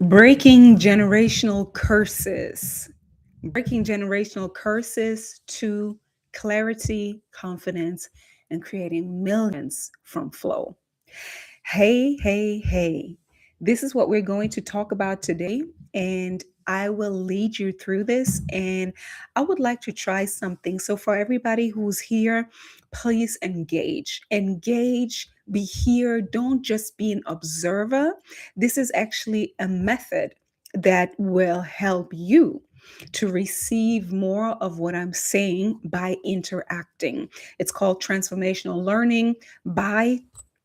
Breaking generational curses. Breaking generational curses to clarity, confidence, and creating millions from flow. Hey, hey, hey. This is what we're going to talk about today. And I will lead you through this. And I would like to try something. So, for everybody who's here, please engage. Engage, be here. Don't just be an observer. This is actually a method that will help you to receive more of what I'm saying by interacting. It's called transformational learning by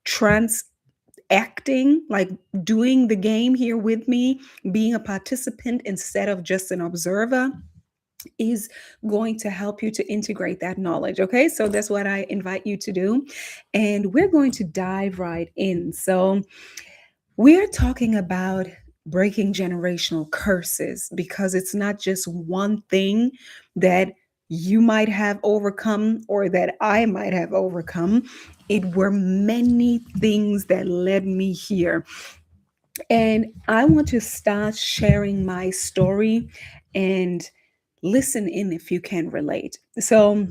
trans acting, like doing the game here with me, being a participant instead of just an observer is going to help you to integrate that knowledge. Okay, so that's what I invite you to do. And we're going to dive right in. So, we're talking about breaking generational curses because it's not just one thing that you might have overcome or that I might have overcome. It were many things that led me here. And I want to start sharing my story and listen in if you can relate. So,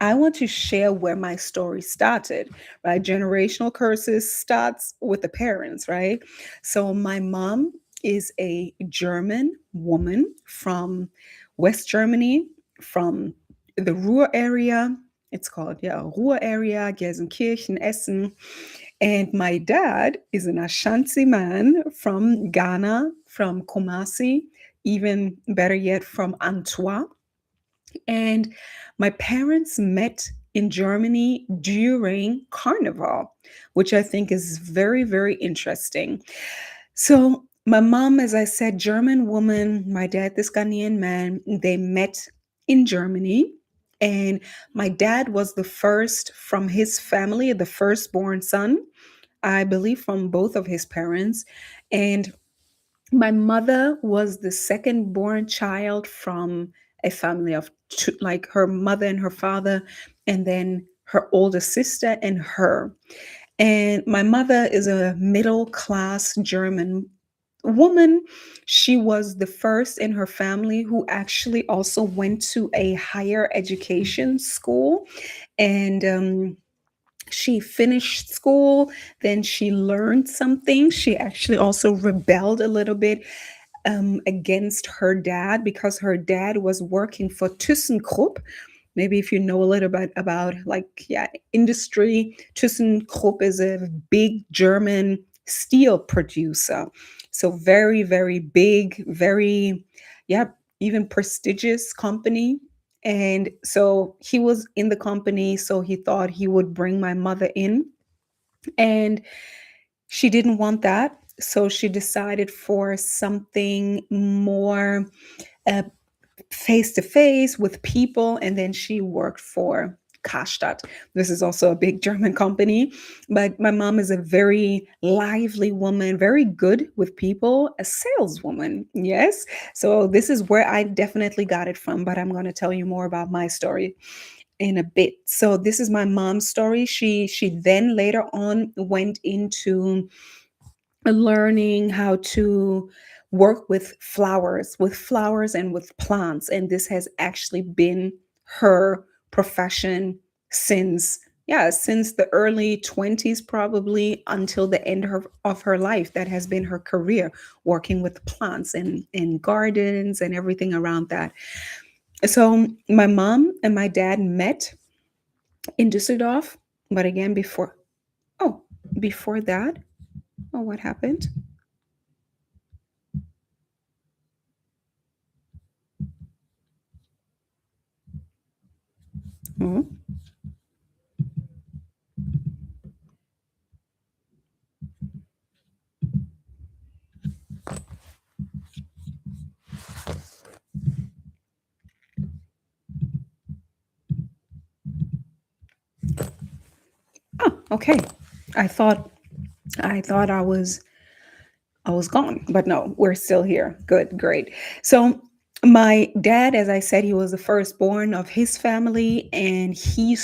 I want to share where my story started, right? Generational curses starts with the parents, right? So my mom is a German woman from West Germany, from the Ruhr area. It's called, yeah, Ruhr area, Gelsenkirchen, Essen. And my dad is an Ashanti man from Ghana, from Kumasi, even better yet, from Antwerp. And my parents met in Germany during Carnival, which I think is very, very interesting. So, my mom, as I said, German woman, my dad, this Ghanaian man, they met in Germany. And my dad was the first from his family, the firstborn son, I believe, from both of his parents. And my mother was the second born child from a family of two, like her mother and her father, and then her older sister and her. And my mother is a middle class German woman. She was the first in her family who actually also went to a higher education school. And she finished school, then she learned something. She actually also rebelled a little bit against her dad because her dad was working for ThyssenKrupp. Maybe if you know a little bit about, like, yeah, industry, ThyssenKrupp is a big German steel producer. So very, very big, very, yeah, even prestigious company. And so he was in the company, so he thought he would bring my mother in. And she didn't want that. So she decided for something more face to face with people. And then she worked for Karstadt. This is also a big German company. But my mom is a very lively woman, very good with people, a saleswoman. Yes. So this is where I definitely got it from. But I'm going to tell you more about my story in a bit. So this is my mom's story. She then later on went into learning how to work with flowers and with plants, and this has actually been her profession since, yeah, since the early 20s, probably until the end of her life. That has been her career, working with plants and in gardens and everything around that. So my mom and my dad met in Düsseldorf, but again, oh before that, oh, what happened? Oh, oh, okay. I thought I was gone, but no, we're still here. Good, great. So my dad, as I said, he was the firstborn of his family, and he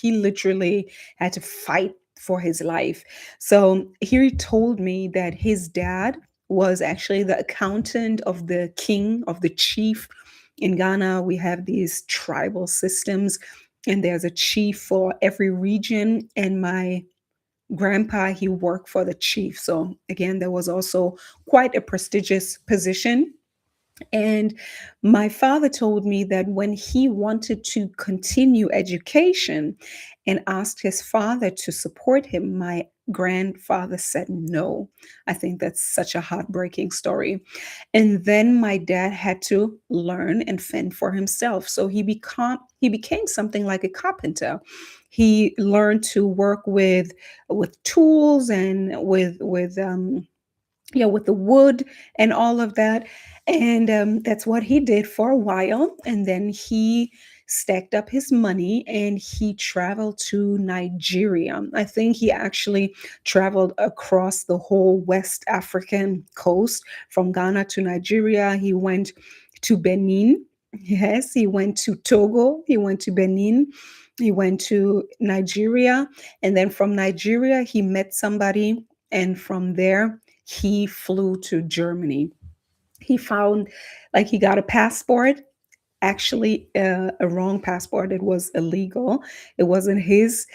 literally had to fight for his life. So he told me that his dad was actually the accountant of the king, of the chief. In Ghana, we have these tribal systems, and there's a chief for every region. And my grandpa, he worked for the chief. So again, there was also quite a prestigious position. And my father told me that when he wanted to continue education and asked his father to support him, my grandfather said no. I think that's such a heartbreaking story. And then my dad had to learn and fend for himself. So he became something like a carpenter. He learned to work with tools and with the wood and all of that. And that's what he did for a while. And then he stacked up his money and he traveled to Nigeria. I think he actually traveled across the whole West African coast from Ghana to Nigeria. He went to Benin. Yes, he went to Togo. He went to Benin. He went to Nigeria. And then from Nigeria, he met somebody. And from there, he flew to Germany. He found, like, he got a passport, actually a wrong passport. It was illegal. It wasn't his.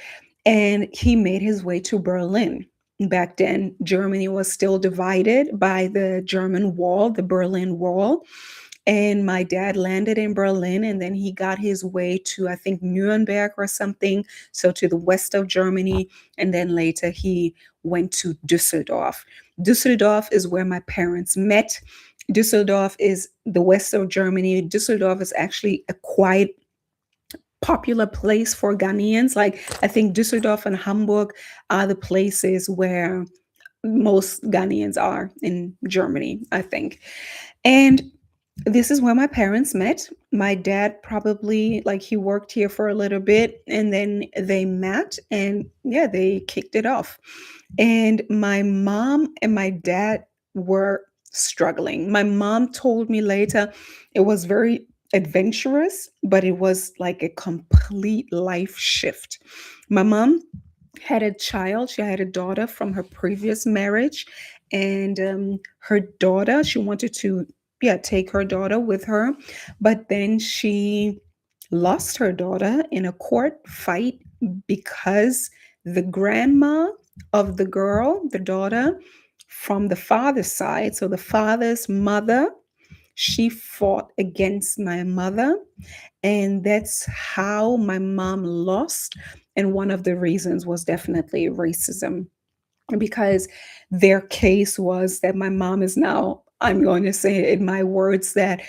And he made his way to Berlin. Back then, Germany was still divided by the German Wall, the Berlin Wall. And my dad landed in Berlin and then he got his way to, I think, Nuremberg or something. So to the west of Germany. And then later he went to Düsseldorf. Düsseldorf is where my parents met. Düsseldorf is the west of Germany. Düsseldorf is actually a quite popular place for Ghanaians. Like, I think Düsseldorf and Hamburg are the places where most Ghanaians are in Germany, I think. And this is where my parents met. My dad probably, like, he worked here for a little bit and then they met and yeah, they kicked it off. And my mom and my dad were struggling. My mom told me later it was very adventurous, but it was like a complete life shift. My mom had a child, she had a daughter from her previous marriage. And her daughter, she wanted to, yeah, take her daughter with her. But then she lost her daughter in a court fight because the grandma of the girl, the daughter, from the father's side, so the father's mother, she fought against my mother. And that's how my mom lost. And one of the reasons was definitely racism, because their case was that my mom is now, I'm going to say it in my words, that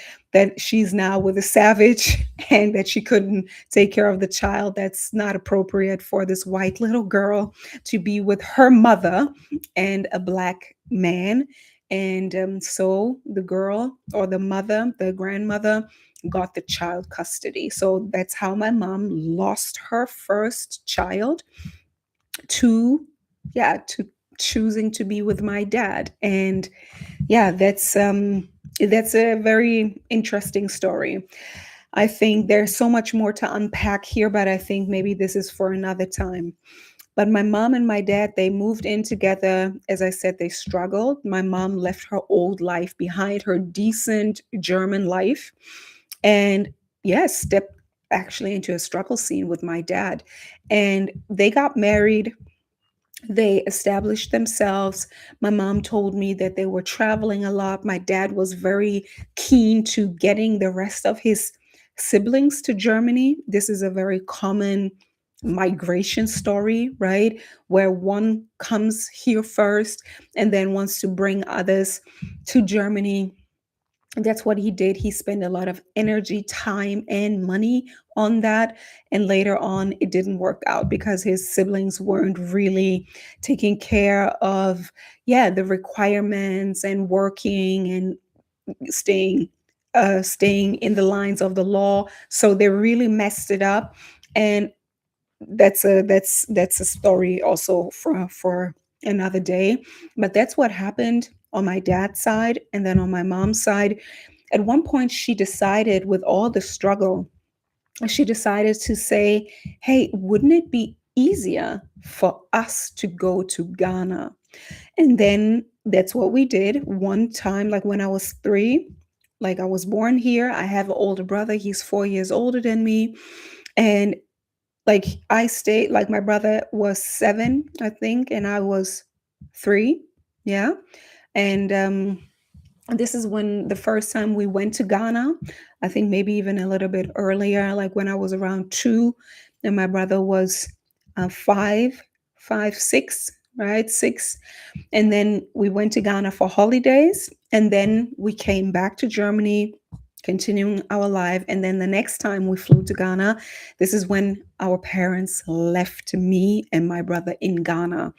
she's now with a savage and that she couldn't take care of the child. That's not appropriate for this white little girl to be with her mother and a black man. And so the girl, or the mother, the grandmother, got the child custody. So that's how my mom lost her first child to, yeah, to choosing to be with my dad. And yeah, that's a very interesting story. I think there's so much more to unpack here, but I think maybe this is for another time. But my mom and my dad, they moved in together. As I said, they struggled. My mom left her old life behind, her decent German life, and yes, stepped actually into a struggle scene with my dad. And they got married, they established themselves. My mom told me that they were traveling a lot. My dad was very keen to getting the rest of his siblings to Germany. This is a very common migration story, right? Where one comes here first and then wants to bring others to Germany. That's what he did. He spent a lot of energy, time, and money on that. And later on, it didn't work out because his siblings weren't really taking care of, yeah, the requirements and working and staying, staying in the lines of the law. So they really messed it up. And that's a story also for another day. But that's what happened on my dad's side. And then on my mom's side, at one point she decided, with all the struggle, she decided to say, hey, wouldn't it be easier for us to go to Ghana? And then that's what we did one time, like when I was 3. Like I was born here. I have an older brother. He's 4 years older than me. And like I stayed, like my brother was 7, I think, and I was 3. Yeah. And this is when the first time we went to Ghana. I think maybe even a little bit earlier, like when I was around 2, and my brother was 5, 5, 6, right? 6. And then we went to Ghana for holidays. And then we came back to Germany, continuing our life. And then the next time we flew to Ghana, this is when our parents left me and my brother in Ghana.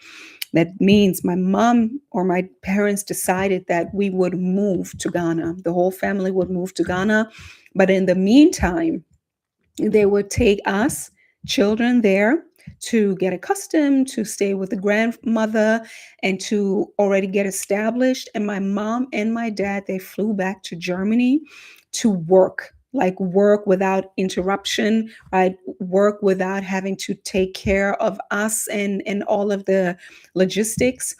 That means my mom or my parents decided that we would move to Ghana. The whole family would move to Ghana. But in the meantime, they would take us children there to get accustomed to stay with the grandmother and to already get established. And my mom and my dad, they flew back to Germany to work, like work without interruption, right? Work without having to take care of us and all of the logistics.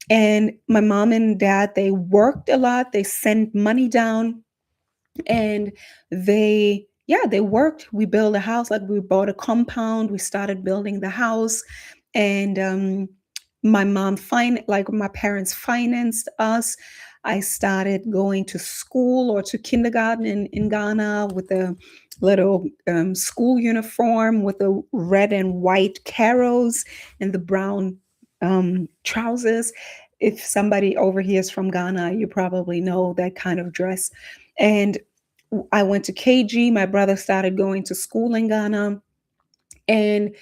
And my mom and dad, they worked a lot. They sent money down, and they worked. We built a house, like we bought a compound, we started building the house. And my mom like my parents financed us. I started going to school or to kindergarten in Ghana with a little school uniform with the red and white carrows and the brown trousers. If somebody over here is from Ghana, you probably know that kind of dress. And I went to KG. My brother started going to school in Ghana. And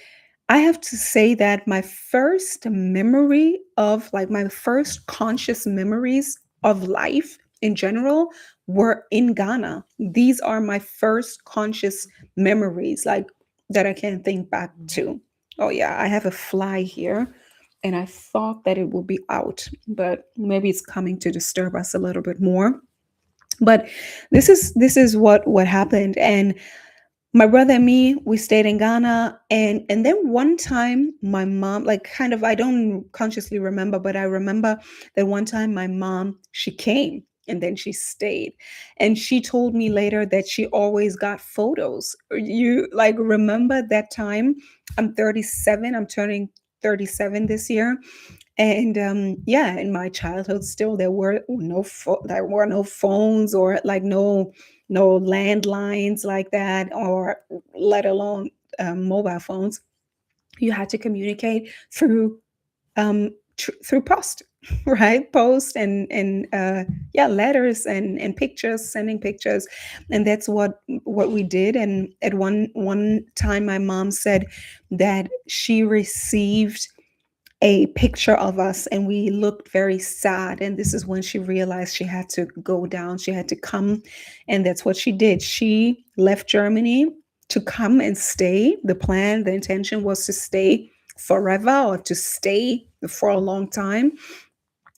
I have to say that my first memory of, like, my first conscious memories of life in general were in Ghana. These are my first conscious memories, like, that I can think back to. Oh, yeah, I have a fly here. And I thought that it would be out, but maybe it's coming to disturb us a little bit more. But this is what happened. And my brother and me, we stayed in Ghana. And then one time my mom, like, kind of, I don't consciously remember, but I remember that one time my mom, she came and then she stayed. And she told me later that she always got photos. You, like, remember that time? I'm 37. I'm turning 37 this year. And yeah, in my childhood, still there were no phones, or like no landlines like that, or let alone mobile phones. You had to communicate through through post, right? Post and yeah, letters and pictures, sending pictures. And that's what we did. And at one time, my mom said that she received a picture of us and we looked very sad. And this is when she realized she had to go down, she had to come. And that's what she did. She left Germany to come and stay. The plan, the intention was to stay forever, or to stay for a long time.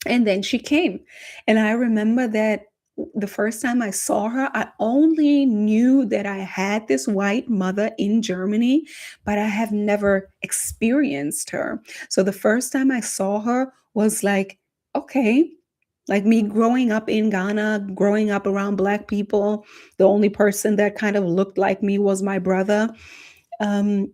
And then she came. And I remember that the first time I saw her, I only knew that I had this white mother in Germany, but I have never experienced her. So the first time I saw her was like, okay, like me growing up in Ghana, growing up around Black people, the only person that kind of looked like me was my brother. Um,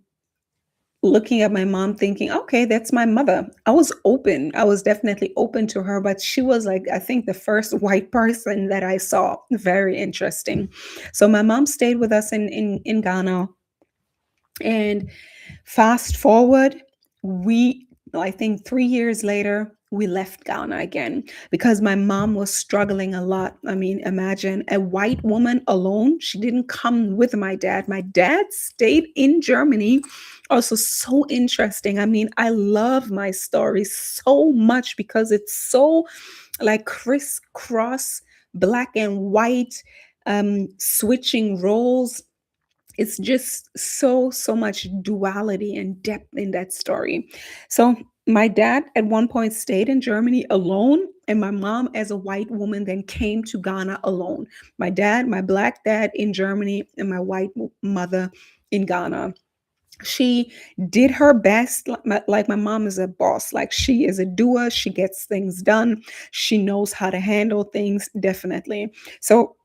Looking at my mom thinking, okay, that's my mother. I was open. I was definitely open to her, but she was, like, I think the first white person that I saw. Very interesting. So my mom stayed with us in Ghana. And fast forward, we, I think 3 years later, we left Ghana again because my mom was struggling a lot. I mean, imagine a white woman alone. She didn't come with my dad. My dad stayed in Germany. Also, so interesting. I mean, I love my story so much because it's so, like, crisscross, black and white, switching roles. It's just so much duality and depth in that story. So my dad at one point stayed in Germany alone, and my mom, as a white woman, then came to Ghana alone. My dad, my Black dad in Germany, and my white mother in Ghana. She did her best. Like my mom is a boss. Like she is a doer. She gets things done. She knows how to handle things, definitely. So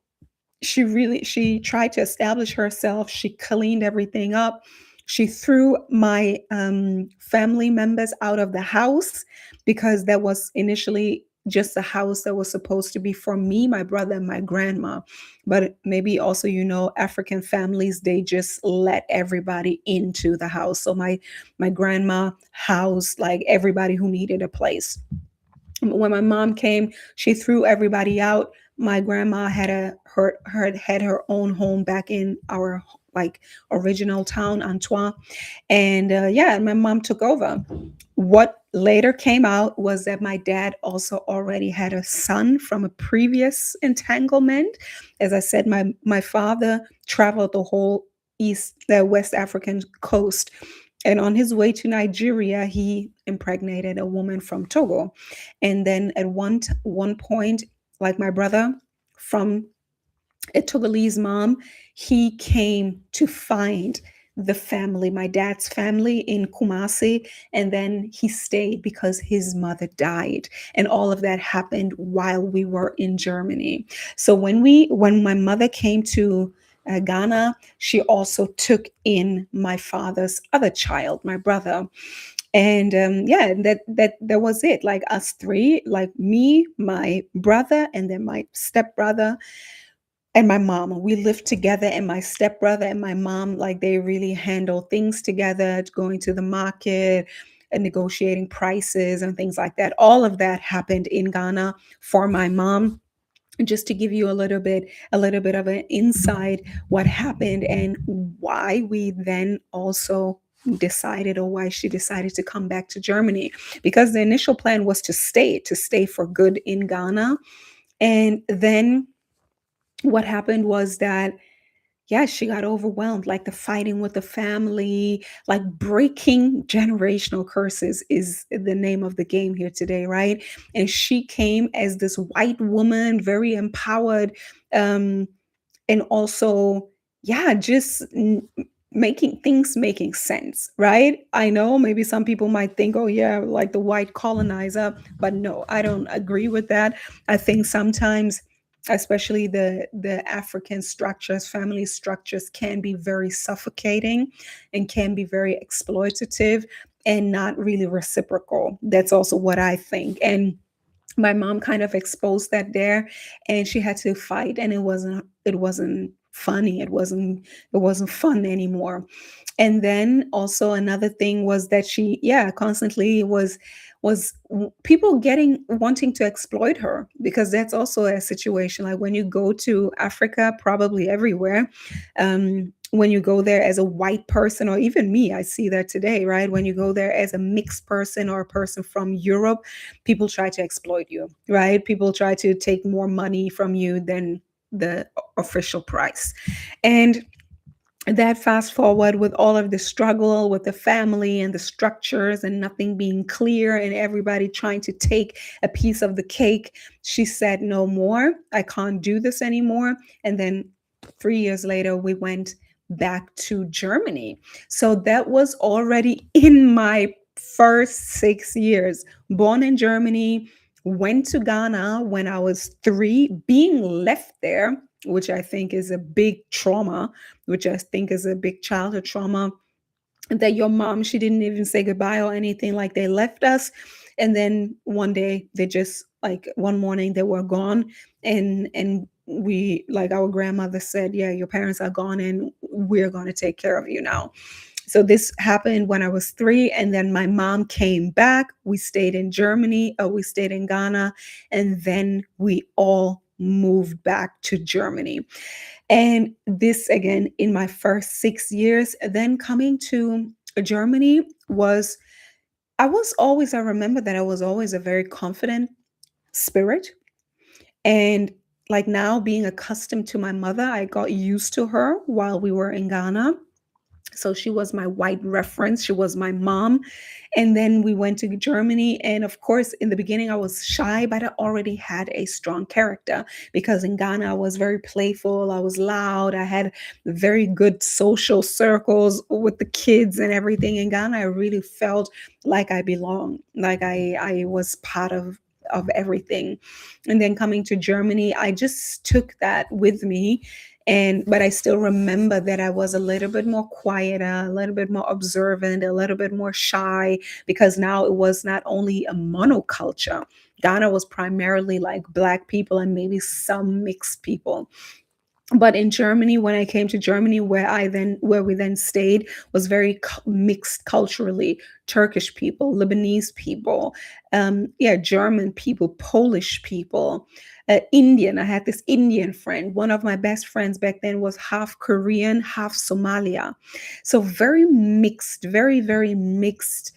she tried to establish herself. She cleaned everything up. She threw my family members out of the house because that was initially just a house that was supposed to be for me, my brother, and my grandma. But maybe also, African families, they just let everybody into the house. So my grandma housed like everybody who needed a place. When my mom came, she threw everybody out. My grandma had her own home back in our like original town, Antoine, and yeah, my mom took over. What later came out was that my dad also already had a son from a previous entanglement. As I said, my father traveled the whole West African coast, and on his way to Nigeria, he impregnated a woman from Togo. And then at one point, like my brother from Togolese mom, he came to find the family, my dad's family in Kumasi, and then he stayed because his mother died. And all of that happened while we were in Germany. So when my mother came to Ghana, she also took in my father's other child, my brother. And yeah, that was it. Like us three, like me, my brother, and then my stepbrother and my mom. We lived together, and my stepbrother and my mom, like they really handle things together, going to the market and negotiating prices and things like that. All of that happened in Ghana for my mom. Just to give you a little bit of an insight what happened and why we then also decided, or why she decided to come back to Germany, because the initial plan was to stay for good in Ghana. And then what happened was that, yeah, she got overwhelmed, like the fighting with the family, like breaking generational curses is the name of the game here today, right? And she came as this white woman, very empowered, um, and also, yeah, just making sense, right? I know maybe some people might think, oh yeah, like the white colonizer, but no, I don't agree with that. I think sometimes, especially the African structures, family structures, can be very suffocating and can be very exploitative and not really reciprocal. That's also what I think. And my mom kind of exposed that there, and she had to fight, and it wasn't funny. It wasn't fun anymore. And then also another thing was that she, yeah, constantly people getting wanting to exploit her, because that's also a situation. Like when you go to Africa, probably everywhere, when you go there as a white person, or even me, I see that today, right? When you go there as a mixed person or a person from Europe, people try to exploit you, right? People try to take more money from you than the official price. And that fast forward with all of the struggle with the family and the structures and nothing being clear and everybody trying to take a piece of the cake, she said, no more. I can't do this anymore. And then 3 years later, we went back to Germany. So that was already in my first 6 years. Born in Germany, went to Ghana when I was three, being left there, which I think is a big trauma, which I think is a big childhood trauma, that your mom, she didn't even say goodbye or anything. Like they left us. And then one day they just, like one morning they were gone. And we, like our grandmother said, yeah, your parents are gone and we're going to take care of you now. So this happened when I was three. And then my mom came back. We stayed in Germany, we stayed in Ghana. And then we all moved back to Germany. And this again in my first 6 years. Then coming to Germany was, I remember that I was always a very confident spirit. And like now being accustomed to my mother, I got used to her while we were in Ghana. So she was my white reference. She was my mom. And then we went to Germany. And of course, in the beginning, I was shy, but I already had a strong character because in Ghana, I was very playful. I was loud. I had very good social circles with the kids and everything. In Ghana, I really felt like I belonged, like I was part of everything. And then coming to Germany, I just took that with me. And but I still remember that I was a little bit more quieter, a little bit more observant, a little bit more shy, because now it was not only a monoculture. Ghana was primarily like black people and maybe some mixed people. But in Germany, when I came to Germany, where we then stayed, was very mixed culturally. Turkish people, Lebanese people, yeah, German people, Polish people, Indian. I had this Indian friend. One of my best friends back then was half Korean, half Somalia. So very mixed, very mixed.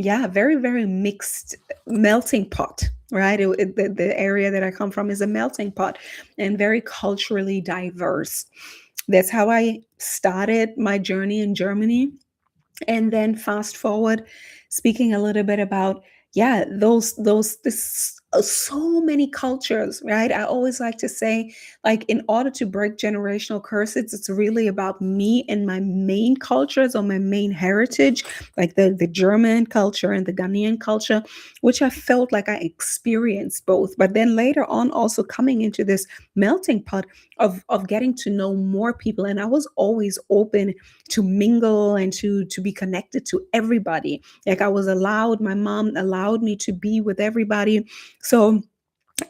Yeah, very mixed melting pot, right? The area that I come from is a melting pot and very culturally diverse. That's how I started my journey in Germany. And then fast forward, speaking a little bit about, yeah, those this so many cultures, right? I always like to say, like, in order to break generational curses, it's really about me and my main cultures or my main heritage, like the German culture and the Ghanaian culture, which I felt like I experienced both. But then later on, also coming into this melting pot of getting to know more people. And I was always open to mingle and to be connected to everybody. Like I was allowed, my mom allowed me to be with everybody. So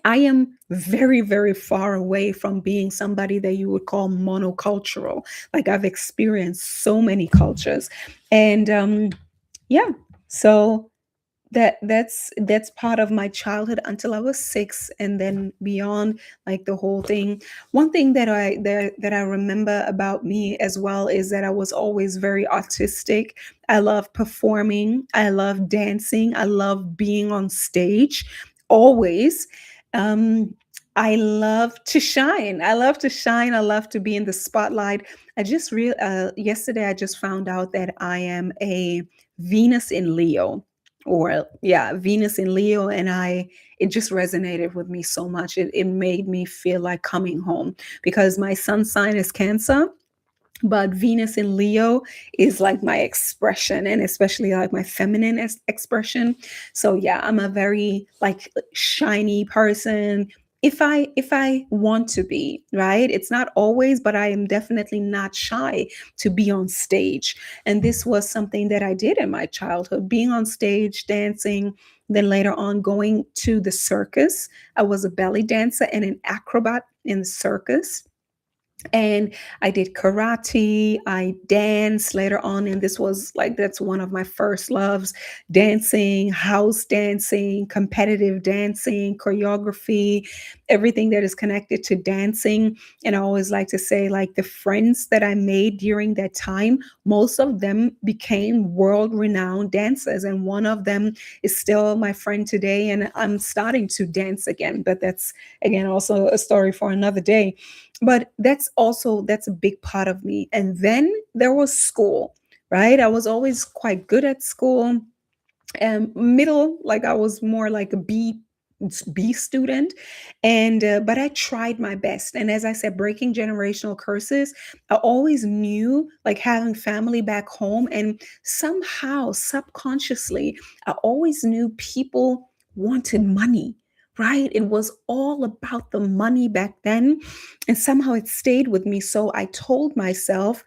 I am very far away from being somebody that you would call monocultural. Like I've experienced so many cultures. And yeah, so that's part of my childhood until I was 6, and then beyond, like the whole thing. One thing that I remember about me as well is that I was always very artistic. I love performing, I love dancing, I love being on stage, always. um I love to shine. I love to shine. I love to be in the spotlight. I just real Yesterday I just found out that I am a Venus in Leo, or yeah, Venus in Leo. And it just resonated with me so much. It made me feel like coming home, because my sun sign is Cancer, but Venus in Leo is like my expression, and especially like my feminine expression. So yeah, I'm a very like shiny person. If I want to be, right? It's not always, but I am definitely not shy to be on stage. And this was something that I did in my childhood, being on stage, dancing, then later on going to the circus. I was a belly dancer and an acrobat in the circus, and I did karate. I danced later on, and this was like that's one of my first loves: dancing, house dancing, competitive dancing, choreography, everything that is connected to dancing. And I always like to say, like, the friends that I made during that time, most of them became world renowned dancers, and one of them is still my friend today, and I'm starting to dance again. But that's again also a story for another day. But that's a big part of me. And then there was school, right? I was always quite good at school, and middle, like I was more like a B student. And but I tried my best. And as I said, breaking generational curses, I always knew, like, having family back home, and somehow subconsciously I always knew people wanted money, right? It was all about the money back then, and somehow it stayed with me. So I told myself,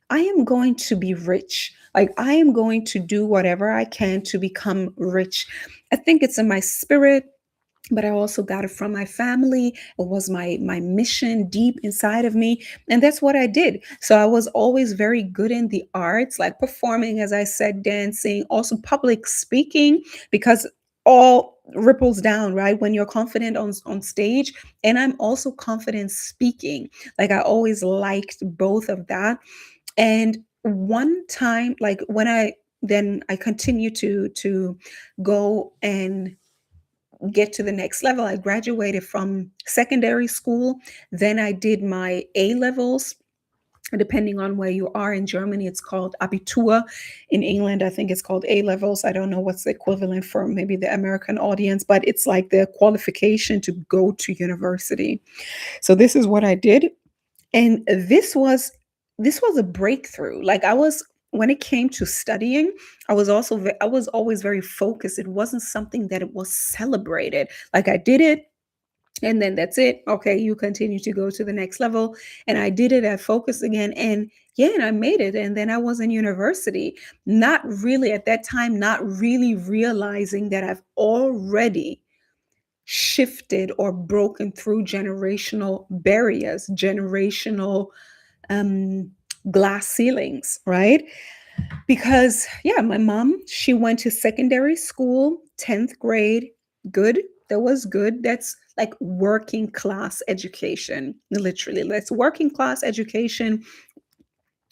I am going to be rich. Like, I am going to do whatever I can to become rich. I think it's in my spirit, but I also got it from my family. It was my mission deep inside of me, and that's what I did. So I was always very good in the arts, like performing, as I said, dancing, also public speaking, because all ripples down, right? When you're confident on stage, and I'm also confident speaking. Like, I always liked both of that. And one time, like, when I continued to go and get to the next level. I graduated from secondary school. Then I did my A levels, depending on where you are. In Germany, it's called Abitur. In England, I think it's called A levels. I don't know what's the equivalent for maybe the American audience, but it's like the qualification to go to university. So this is what I did, and this was a breakthrough. Like, I was, when it came to studying, I was always very focused. It wasn't something that it was celebrated. Like, I did it, and then that's it. Okay, you continue to go to the next level. And I did it, I focused again, and yeah, and I made it. And then I was in university, not really at that time, not really realizing that I've already shifted or broken through generational barriers, generational um, glass ceilings, right? Because, yeah, my mom, she went to secondary school, 10th grade. Good. That was good. That's like working class education. Literally, that's working class education.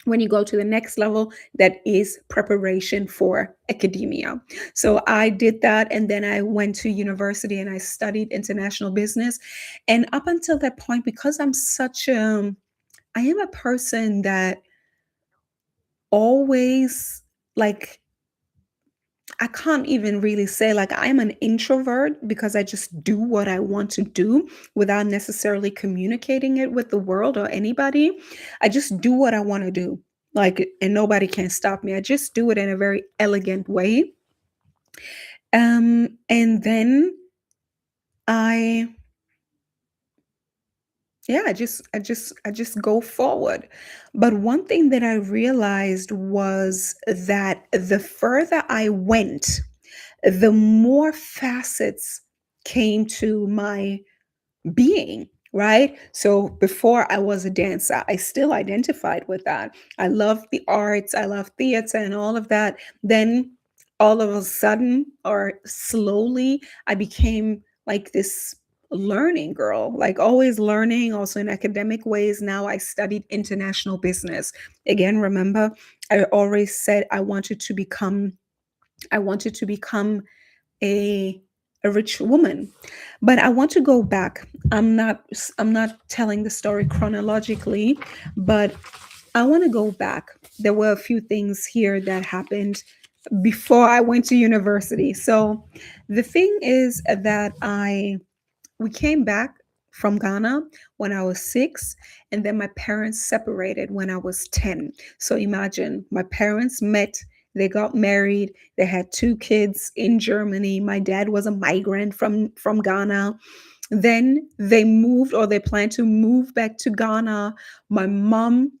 When you go to the next level, that is preparation for academia. So I did that, and then I went to university and I studied international business. And up until that point, because I am a person that always, like, I can't even really say, like, I'm an introvert because I just do what I want to do without necessarily communicating it with the world or anybody. I just do what I want to do. Like, and nobody can stop me. I just do it in a very elegant way. And then I yeah, I just go forward. But one thing that I realized was that the further I went, the more facets came to my being, right? So before I was a dancer, I still identified with that. I loved the arts, I loved theater and all of that. Then all of a sudden, or slowly, I became like this learning girl, like always learning, also in academic ways. Now I studied international business. Again, remember, I always said I wanted to become a a rich woman. But I want to go back. I'm not telling the story chronologically, but I want to go back. There were a few things here that happened before I went to university. So the thing is that I we came back from Ghana when I was 6, and then my parents separated when I was 10. So imagine, my parents met, they got married, they had 2 kids in Germany. My dad was a migrant from Ghana. Then they moved, or they planned to move back to Ghana. My mom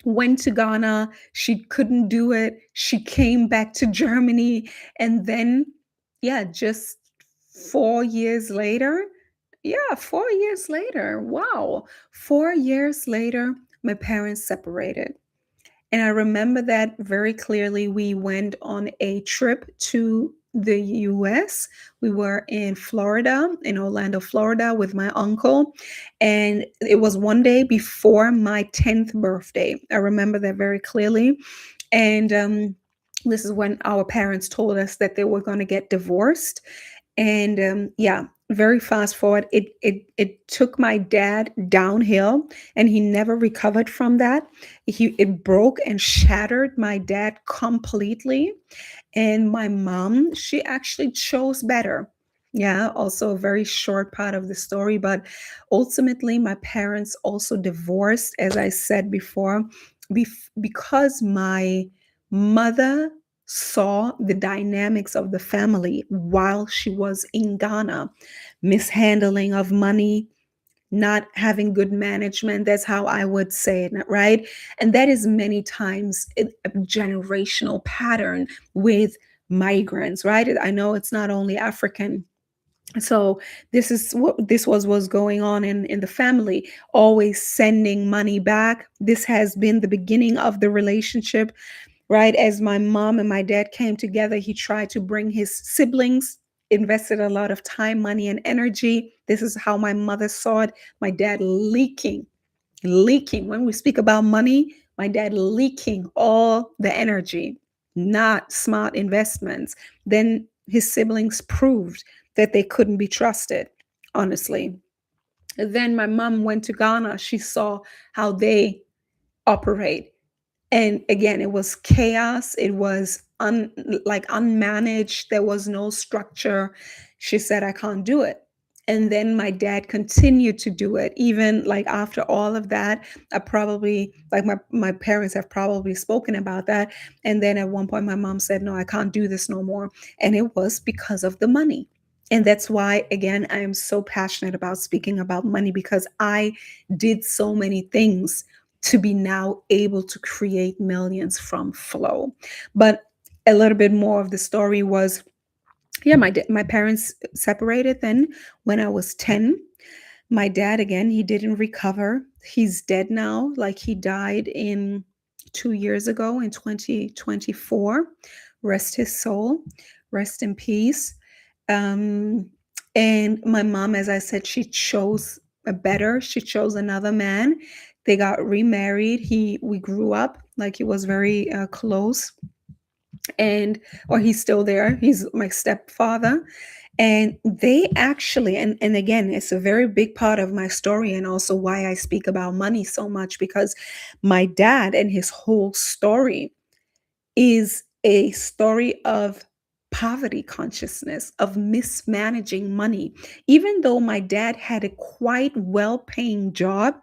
went to Ghana. She couldn't do it. She came back to Germany. And then, yeah, just 4 years later, yeah, 4 years later, wow, 4 years later, my parents separated. And I remember that very clearly. We went on a trip to the US. We were in Florida, in Orlando, Florida, with my uncle. And it was one day before my 10th birthday. I remember that very clearly. And this is when our parents told us that they were going to get divorced. And yeah, very fast forward, it took my dad downhill, and he never recovered from that. It broke and shattered my dad completely. And my mom, she actually chose better. Yeah, also a very short part of the story, but ultimately my parents also divorced, as I said before, because my mother saw the dynamics of the family while she was in Ghana, mishandling of money, not having good management. That's how I would say it, right? And that is many times a generational pattern with migrants, right? I know it's not only African. So this was going on in the family, always sending money back. This has been the beginning of the relationship, right? As my mom and my dad came together, he tried to bring his siblings, invested a lot of time, money, and energy. This is how my mother saw it. My dad leaking. When we speak about money, my dad leaking all the energy, not smart investments. Then his siblings proved that they couldn't be trusted, honestly. Then my mom went to Ghana. She saw how they operate. And again, it was chaos. It was like unmanaged. There was no structure. She said, I can't do it. And then my dad continued to do it. Even like after all of that, I probably, like my parents have probably spoken about that. And then at one point, my mom said, no, I can't do this no more. And it was because of the money. And that's why, again, I am so passionate about speaking about money, because I did so many things to be now able to create millions from flow. But a little bit more of the story was, yeah, my parents separated then when I was 10. My dad, again, he didn't recover. He's dead now. Like, he died in 2 years ago in 2024. Rest his soul. Rest in peace. Um, and my mom, as I said, she chose she chose another man. They got remarried. We grew up like he was very close, and or he's still there. He's my stepfather. And they actually, and again, it's a very big part of my story, and also why I speak about money so much, because my dad and his whole story is a story of poverty consciousness, of mismanaging money. Even though my dad had a quite well paying job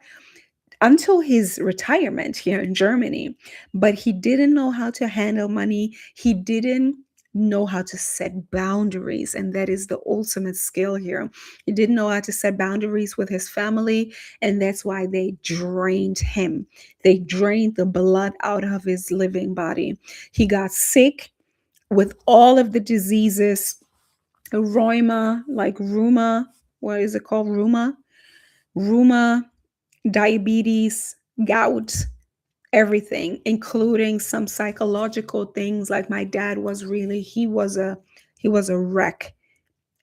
until his retirement here in Germany, but he didn't know how to handle money. He didn't know how to set boundaries, and that is the ultimate skill here. He didn't know how to set boundaries with his family, and that's why they drained him. They drained the blood out of his living body. He got sick with all of the diseases, rheuma, what is it called? Rheuma, diabetes, gout, everything, including some psychological things. Like, my dad was really, he was a wreck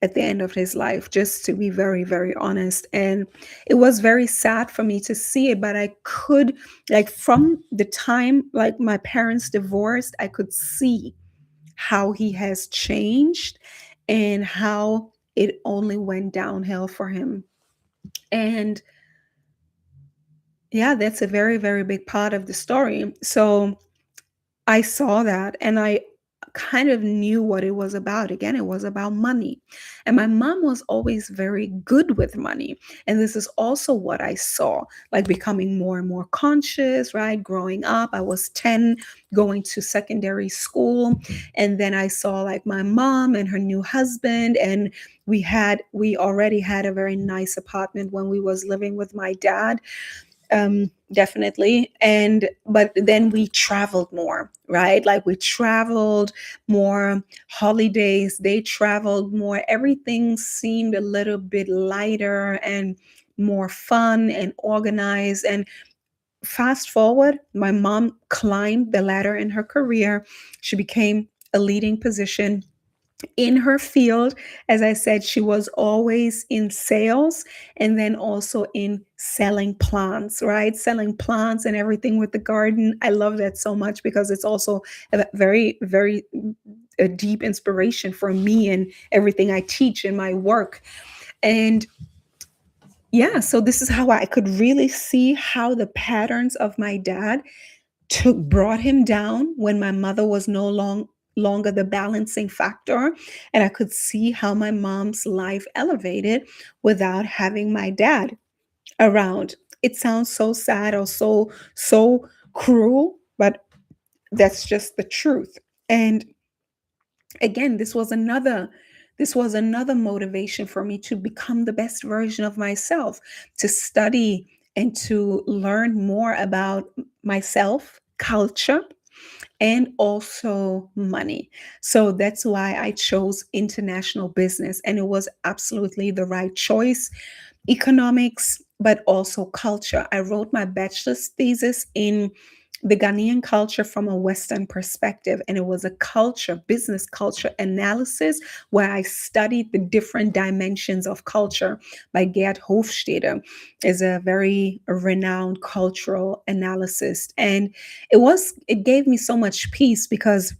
at the end of his life, just to be very, very honest. And it was very sad for me to see it, but I could, like, from the time like my parents divorced, I could see how he has changed and how it only went downhill for him. And yeah, that's a very, very big part of the story. So I saw that, and I kind of knew what it was about. Again, it was about money. And my mom was always very good with money. And this is also what I saw, like becoming more and more conscious, right? Growing up, I was 10, going to secondary school. And then I saw like my mom and her new husband. And we already had a very nice apartment when we was living with my dad, definitely. And but then we traveled more, right? Like, we traveled more, holidays, they traveled more, everything seemed a little bit lighter and more fun and organized. And fast forward, my mom climbed the ladder in her career. She became a leading position in her field. As I said, she was always in sales, and then also in selling plants, right? Selling plants and everything with the garden. I love that so much, because it's also a very, very a deep inspiration for me and everything I teach in my work. And yeah, so this is how I could really see how the patterns of my dad brought him down when my mother was no longer the balancing factor. And I could see how my mom's life elevated without having my dad around. It sounds so sad, or so cruel, but that's just the truth. And again, this was another motivation for me to become the best version of myself, to study and to learn more about myself, culture, and also money. So that's why I chose international business, and it was absolutely the right choice. Economics, but also culture. I wrote my bachelor's thesis in the Ghanaian culture from a Western perspective, and it was a business culture analysis, where I studied the different dimensions of culture. By Gerd Hofstede, is a very renowned cultural analyst, and it gave me so much peace, because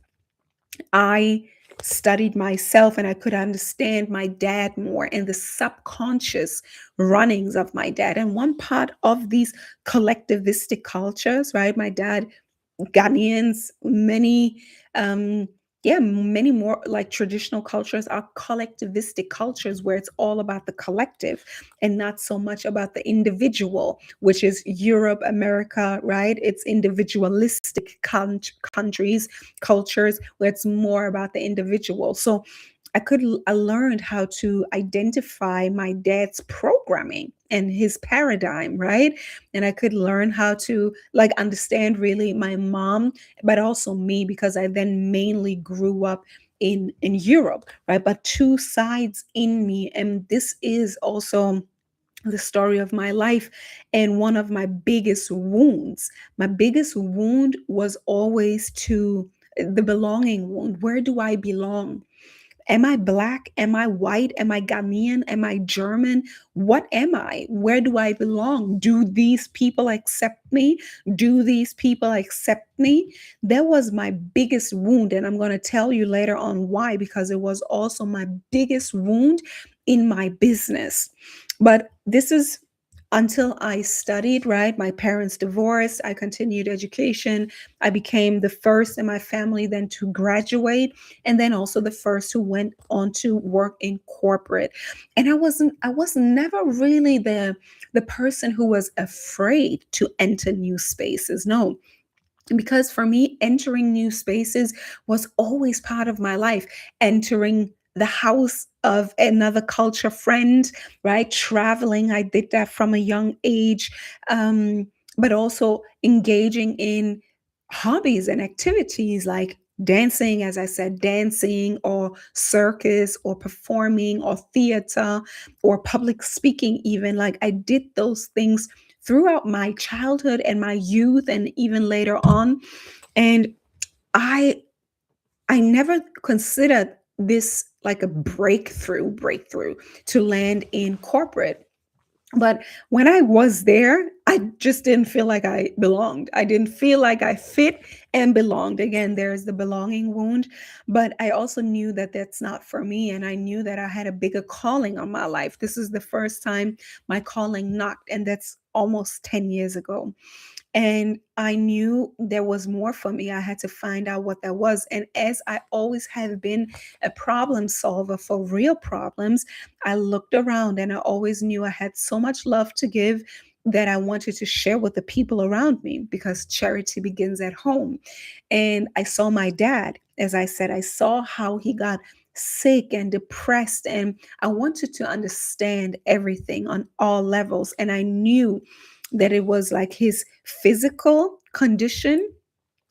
I studied myself and I could understand my dad more and the subconscious runnings of my dad. And one part of these collectivistic cultures, right? My dad, Ghanaians, many, yeah, many more like traditional cultures are collectivistic cultures where it's all about the collective and not so much about the individual, which is Europe, America, right? It's individualistic countries, cultures where it's more about the individual. So I learned how to identify my dad's programming and his paradigm, right? And I could learn how to like understand really my mom, but also me, because I then mainly grew up in Europe, right? But two sides in me, and this is also the story of my life and one of my biggest wounds. My biggest wound was always to the belonging wound. Where do I belong? Am I black? Am I white? Am I Ghanaian? Am I German? What am I? Where do I belong? Do these people accept me? Do these people accept me? That was my biggest wound. And I'm going to tell you later on why, because it was also my biggest wound in my business. But this is until I studied, right? My parents divorced. I continued education. I became the first in my family then to graduate, and then also the first who went on to work in corporate. And I was never really the person who was afraid to enter new spaces. No, because for me, entering new spaces was always part of my life. Entering the house of another culture friend, right? Traveling, I did that from a young age. But also engaging in hobbies and activities like dancing, as I said, dancing or circus or performing or theater or public speaking, even. Like I did those things throughout my childhood and my youth and even later on. And I I never considered this like a breakthrough to land in corporate. But when I was there, I just didn't feel like I belonged. I didn't feel like I fit and belonged. Again, there's the belonging wound, but I also knew that that's not for me. And I knew that I had a bigger calling on my life. This is the first time my calling knocked, and that's almost 10 years ago. And I knew there was more for me. I had to find out what that was. And as I always have been a problem solver for real problems, I looked around and I always knew I had so much love to give that I wanted to share with the people around me, because charity begins at home. And I saw my dad, as I said, I saw how he got sick and depressed, and I wanted to understand everything on all levels. And I knew that it was like his physical condition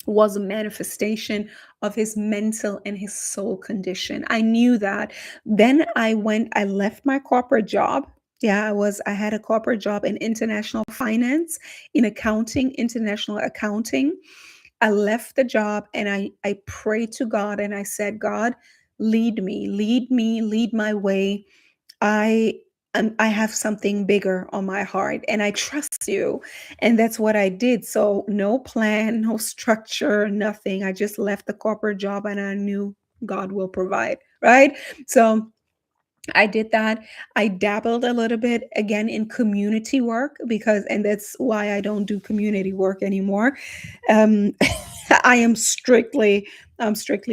was a manifestation of his mental and his soul condition. I knew that. Then I left my corporate job. Yeah, I had a corporate job in international finance, in accounting, international accounting. I left the job and I prayed to God and I said, God, lead me, lead my way. I I have something bigger on my heart and I trust you. And that's what I did. So no plan, no structure, nothing. I just left the corporate job and I knew God will provide, right? So I did that. I dabbled a little bit again in community work, because, and that's why I don't do community work anymore. Um, I am strictly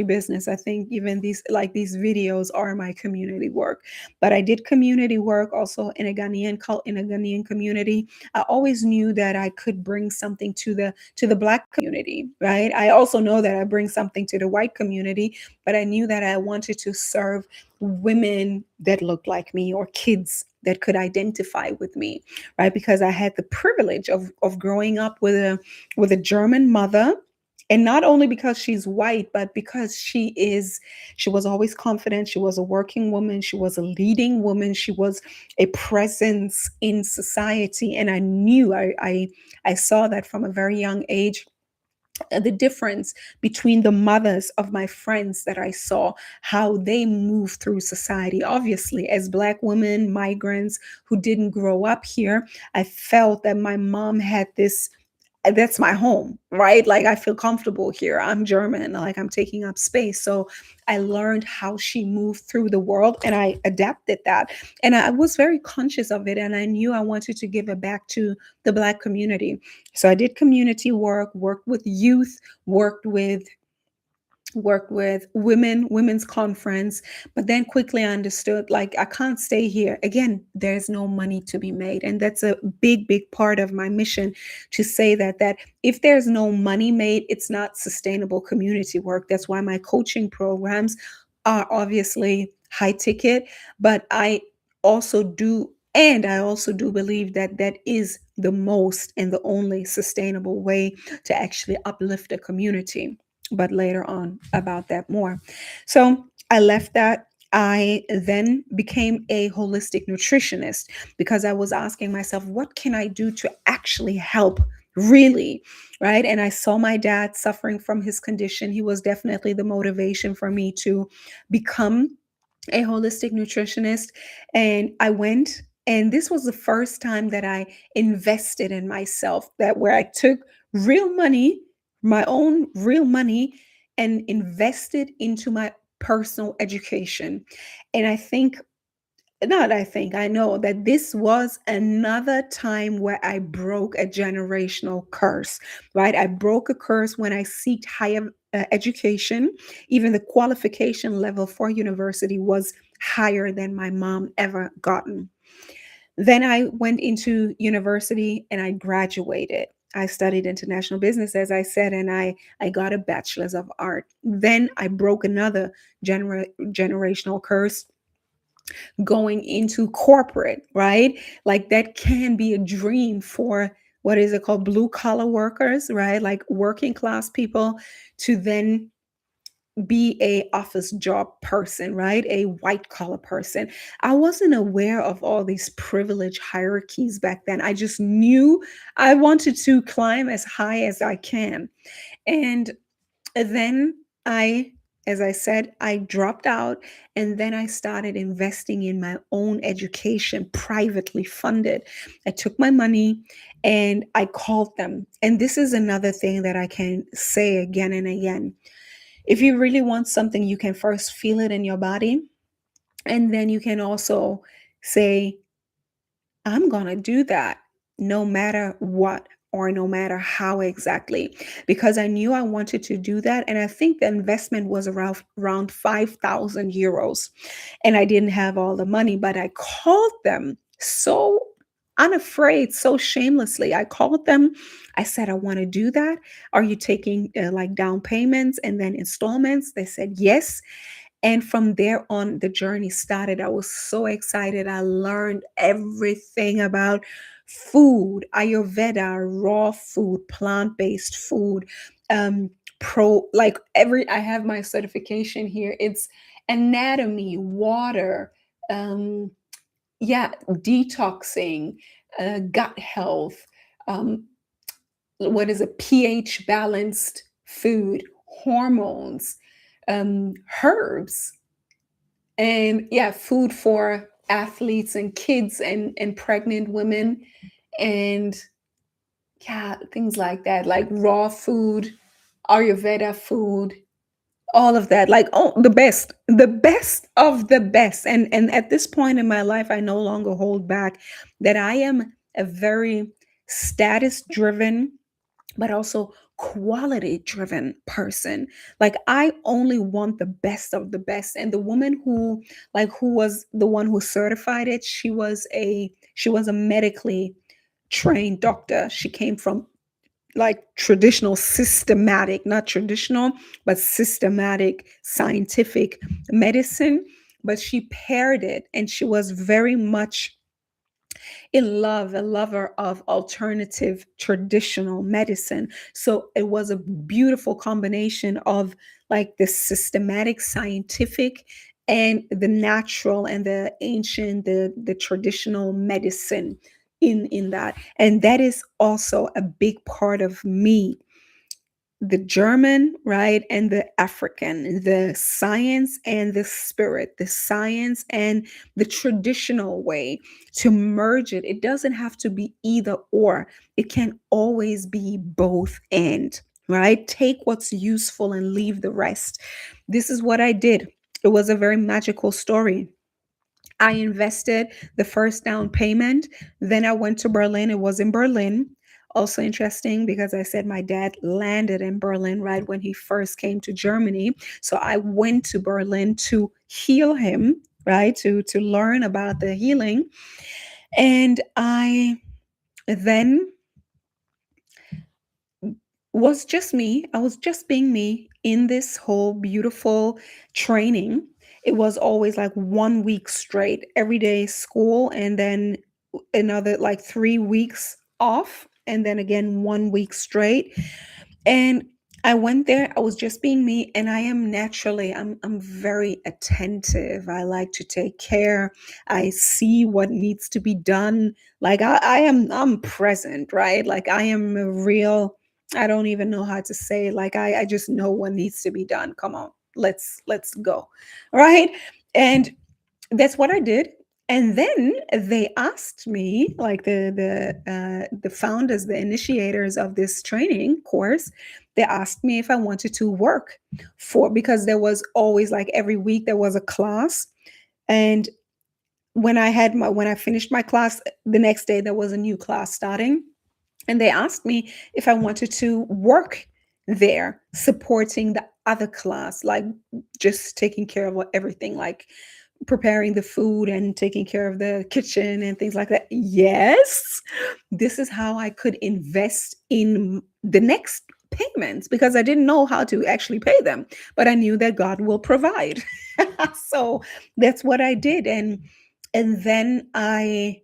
business. I think even these videos are my community work. But I did community work also in a in a Ghanaian community. I always knew that I could bring something to the black community, right? I also know that I bring something to the white community, but I knew that I wanted to serve women that looked like me or kids that could identify with me, right? Because I had the privilege of growing up with a German mother, and not only because she's white, but because she was always confident. She was a working woman, she was a leading woman, she was a presence in society. And I knew I saw that from a very young age, the difference between the mothers of my friends that I saw, how they move through society. Obviously, as Black women, migrants who didn't grow up here, I felt that my mom had this. that's my home, right? Like I feel comfortable here. I'm German, like I'm taking up space. So I learned how she moved through the world and I adapted that. And I was very conscious of it. And I knew I wanted to give it back to the Black community. So I did community work, worked with youth, worked with women's conference, but then quickly I understood like I can't stay here. Again, there's no money to be made. And that's a big part of my mission, to say that if there's no money made, it's not sustainable community work. That's why my coaching programs are obviously high ticket, but I also do believe that that is the most and the only sustainable way to actually uplift a community. But later on about that more. So I left that. I then became a holistic nutritionist because I was asking myself, what can I do to actually help? Really, right? And I saw my dad suffering from his condition. He was definitely the motivation for me to become a holistic nutritionist. And I went, and this was the first time that I invested in myself, that where I took real money, my own real money, and invested into my personal education. And I think, not I think, I know that this was another time where I broke a generational curse, right? I broke a curse when I sought higher education. Even the qualification level for university was higher than my mom ever gotten. Then I went into university and I graduated. I studied international business, as I said, and I got a bachelor's of art. Then I broke another generational curse going into corporate, right? Like that can be a dream for, what is it called, blue collar workers, right? Like working class people, to then be a office job person, right? A white collar person. I wasn't aware of all these privilege hierarchies back then. I just knew I wanted to climb as high as I can. And then I, as I said, I dropped out, and then I started investing in my own education, privately funded. I took my money and I called them. And this is another thing that I can say again and again. If you really want something, you can first feel it in your body. And then you can also say, I'm going to do that no matter what, or no matter how exactly, because I knew I wanted to do that. And I think the investment was around 5,000 euros. And I didn't have all the money, but I called them so unafraid, so shamelessly. I called them. I said, I want to do that. Are you taking like down payments and then installments? They said, yes. And from there on, the journey started. I was so excited. I learned everything about food, Ayurveda, raw food, plant based food, I have my certification here. It's anatomy, water, um, yeah, detoxing, gut health, um, what is a pH balanced food, hormones, herbs, and yeah, food for athletes and kids and pregnant women, and yeah, things like that, like raw food, Ayurveda food, all of that. Like, oh, the best of the best. And at this point in my life, I no longer hold back, that I am a very status driven but also quality driven person. Like I only want the best of the best. And the woman who was the one who certified it, she was a medically trained doctor. She came from like traditional systematic, not traditional, but systematic scientific medicine. But she paired it, and she was very much a lover of alternative traditional medicine. So it was a beautiful combination of like the systematic scientific and the natural and the ancient, the traditional medicine in that. And that is also a big part of me the German, right, and the African, the science and the spirit, the science and the traditional way, to merge it. It doesn't have to be either or, it can always be both and, right? Take what's useful and leave the rest. This is what I did. It was a very magical story. I invested the first down payment. Then I went to Berlin. It was in Berlin. Also interesting because I said my dad landed in Berlin right when he first came to Germany. So I went to Berlin to heal him, right? To learn about the healing. And I then was just me. I was just being me in this whole beautiful training. It was always like 1 week straight, every day school, and then another like 3 weeks off, and then again 1 week straight. And I went there, I was just being me, and I am naturally, I'm very attentive. I like to take care. I see what needs to be done. Like I'm present, right? Like I am a real, I don't even know how to say, like I just know what needs to be done. Come on, let's go. Right. And that's what I did. And then they asked me, like the founders, the initiators of this training course, they asked me if I wanted to work for, because there was always like every week there was a class. And when I finished my class, the next day there was a new class starting. And they asked me if I wanted to work there, supporting the other class, like just taking care of everything, like preparing the food and taking care of the kitchen and things like that. Yes, this is how I could invest in the next payments, because I didn't know how to actually pay them, but I knew that God will provide. So that's what I did. And then I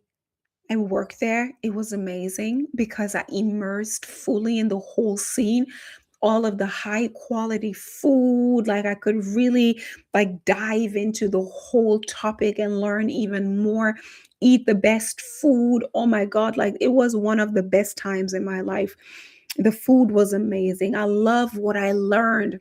worked there. It was amazing because I immersed fully in the whole scene, all of the high quality food. Like I could really like dive into the whole topic and learn even more, eat the best food. Oh my God, like it was one of the best times in my life. The food was amazing. I love what I learned.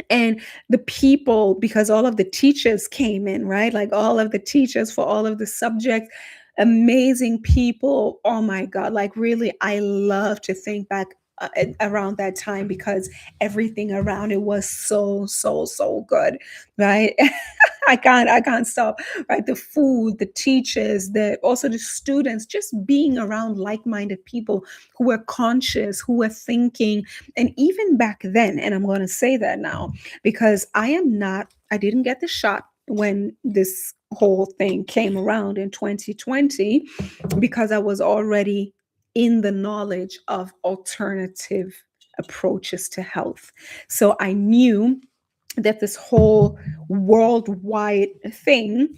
And the people, because all of the teachers came in, right? Like all of the teachers for all of the subjects, amazing people. Oh my God. Like really, I love to think back around that time, because everything around it was so good, right? I can't stop, right? The food, the teachers, the also the students, just being around like-minded people who were conscious, who were thinking. And even back then, and I'm going to say that now, because I didn't get the shot when this whole thing came around in 2020, because I was already in the knowledge of alternative approaches to health. So I knew that this whole worldwide thing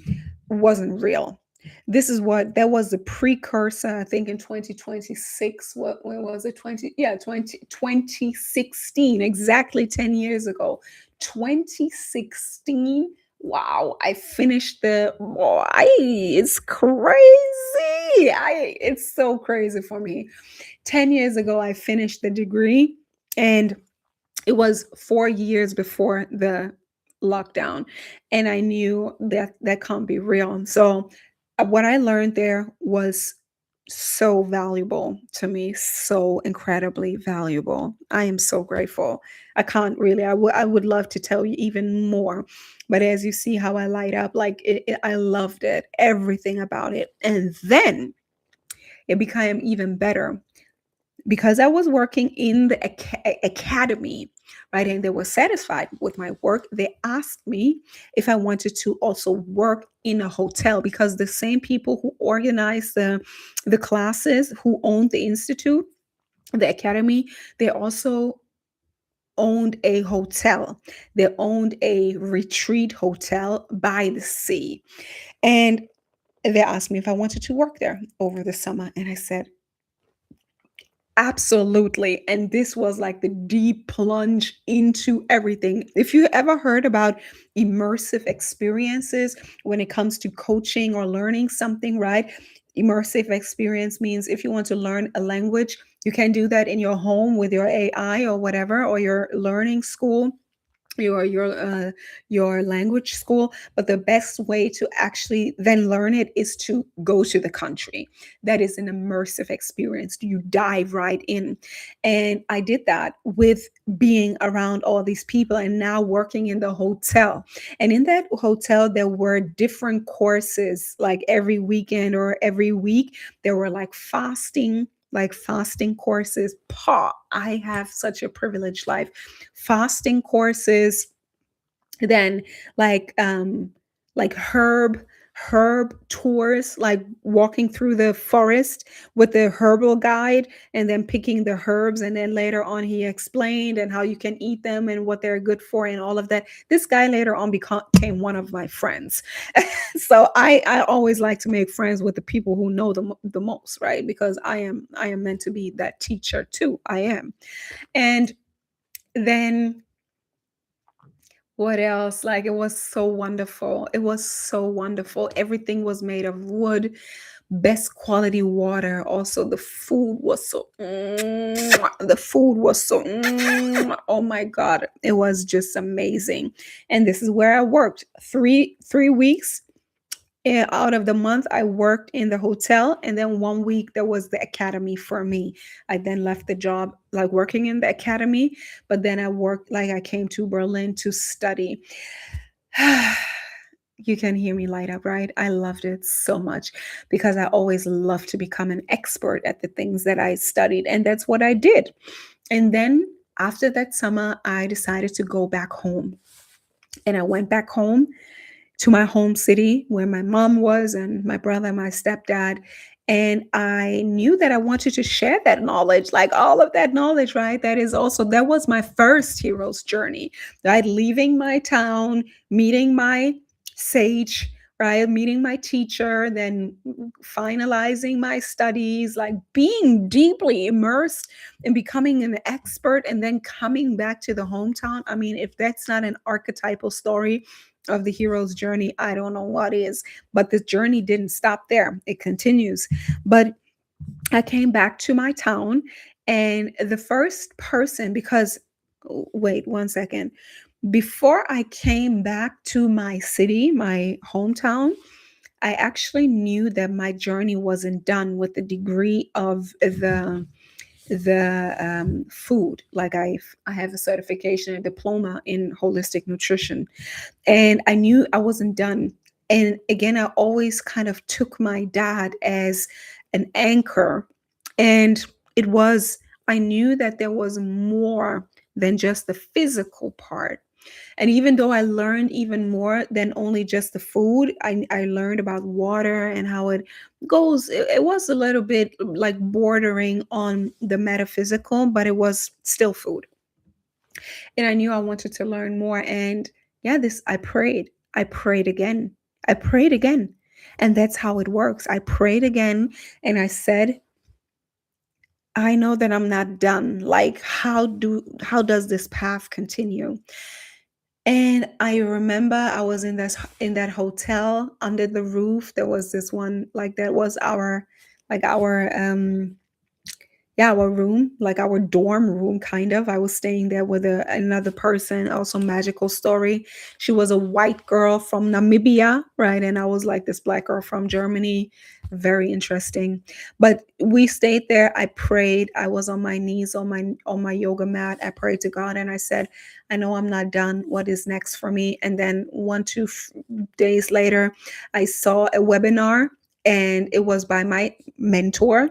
wasn't real. This is what that was the precursor, I think, in 2026. What when was it? 20, yeah, 2016, exactly 10 years ago. 2016. Wow, I finished the it's crazy. I It's so crazy for me. 10 years ago I finished the degree, and it was 4 years before the lockdown, and I knew that that can't be real. So what I learned there was so valuable to me, so incredibly valuable. I am so grateful. I can't really, I would love to tell you even more, but as you see how I light up, like I loved it, everything about it. And then it became even better because I was working in the academy, right? And they were satisfied with my work. They asked me if I wanted to also work in a hotel, because the same people who organized the classes, who owned the institute, the academy, they also owned a hotel. They owned a retreat hotel by the sea. And they asked me if I wanted to work there over the summer. And I said, Absolutely. And this was like the deep plunge into everything. If you ever heard about immersive experiences when it comes to coaching or learning something, right? Immersive experience means if you want to learn a language, you can do that in your home with your AI or whatever, or your learning school, your language school. But the best way to actually then learn it is to go to the country. That is an immersive experience. You dive right in. And I did that with being around all these people and now working in the hotel. And in that hotel there were different courses, like every weekend or every week there were like fasting courses. Pa, I have such a privileged life. Fasting courses, then like um like herb tours, like walking through the forest with the herbal guide and then picking the herbs, and then later on he explained and how you can eat them and what they're good for and all of that. This guy later on became one of my friends. So I always like to make friends with the people who know the most, right? Because I am meant to be that teacher too. I am. And then what else? Like, it was so wonderful. It was so wonderful. Everything was made of wood, best quality water. Also, the food was so, the food was so, oh my God, it was just amazing. And this is where I worked three weeks out of the month. I worked in the hotel, and then 1 week there was the academy for me. I then left the job like working in the academy, but then I came to Berlin to study. You can hear me light up, right? I loved it so much because I always loved to become an expert at the things that I studied, and that's what I did. And then after that summer I decided to go back home, and I went back home to my home city where my mom was and my brother, my stepdad. And I knew that I wanted to share that knowledge, like all of that knowledge, right? That was my first hero's journey, right? Leaving my town, meeting my sage, right? Meeting my teacher, then finalizing my studies, like being deeply immersed and becoming an expert, and then coming back to the hometown. I mean, if that's not an archetypal story of the hero's journey, I don't know what is. But the journey didn't stop there, it continues. But I came back to my town, and the first person, because wait 1 second, before I came back to my city, my hometown, I actually knew that my journey wasn't done with the degree of the food. Like I have a certification, a diploma in holistic nutrition, and I knew I wasn't done. And again, I always kind of took my dad as an anchor. And it was, I knew that there was more than just the physical part. And even though I learned even more than only just the food, I learned about water and how it goes. It was a little bit like bordering on the metaphysical, but it was still food. And I knew I wanted to learn more. And yeah, I prayed. I prayed again. I prayed again. And that's how it works. I prayed again, and I said, I know that I'm not done. Like, how does this path continue? And I remember I was in that hotel under the roof. There was this one, like that was our yeah, our room, like our dorm room, kind of. I was staying there with another person, also magical story. She was a white girl from Namibia, right? And I was like this black girl from Germany. Very interesting. But we stayed there. I prayed. I was on my knees on my yoga mat. I prayed to God, and I said, I know I'm not done. What is next for me? And then 2 days later, I saw a webinar, and it was by my mentor.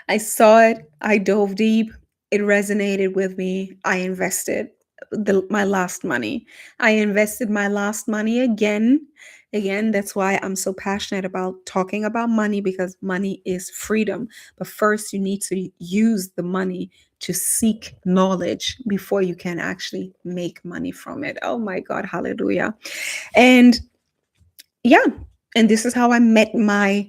I saw it, I dove deep, it resonated with me. I invested my last money. I invested my last money again. Again, that's why I'm so passionate about talking about money, because money is freedom. But first, you need to use the money to seek knowledge before you can actually make money from it. Oh my God, hallelujah. And yeah, and this is how I met my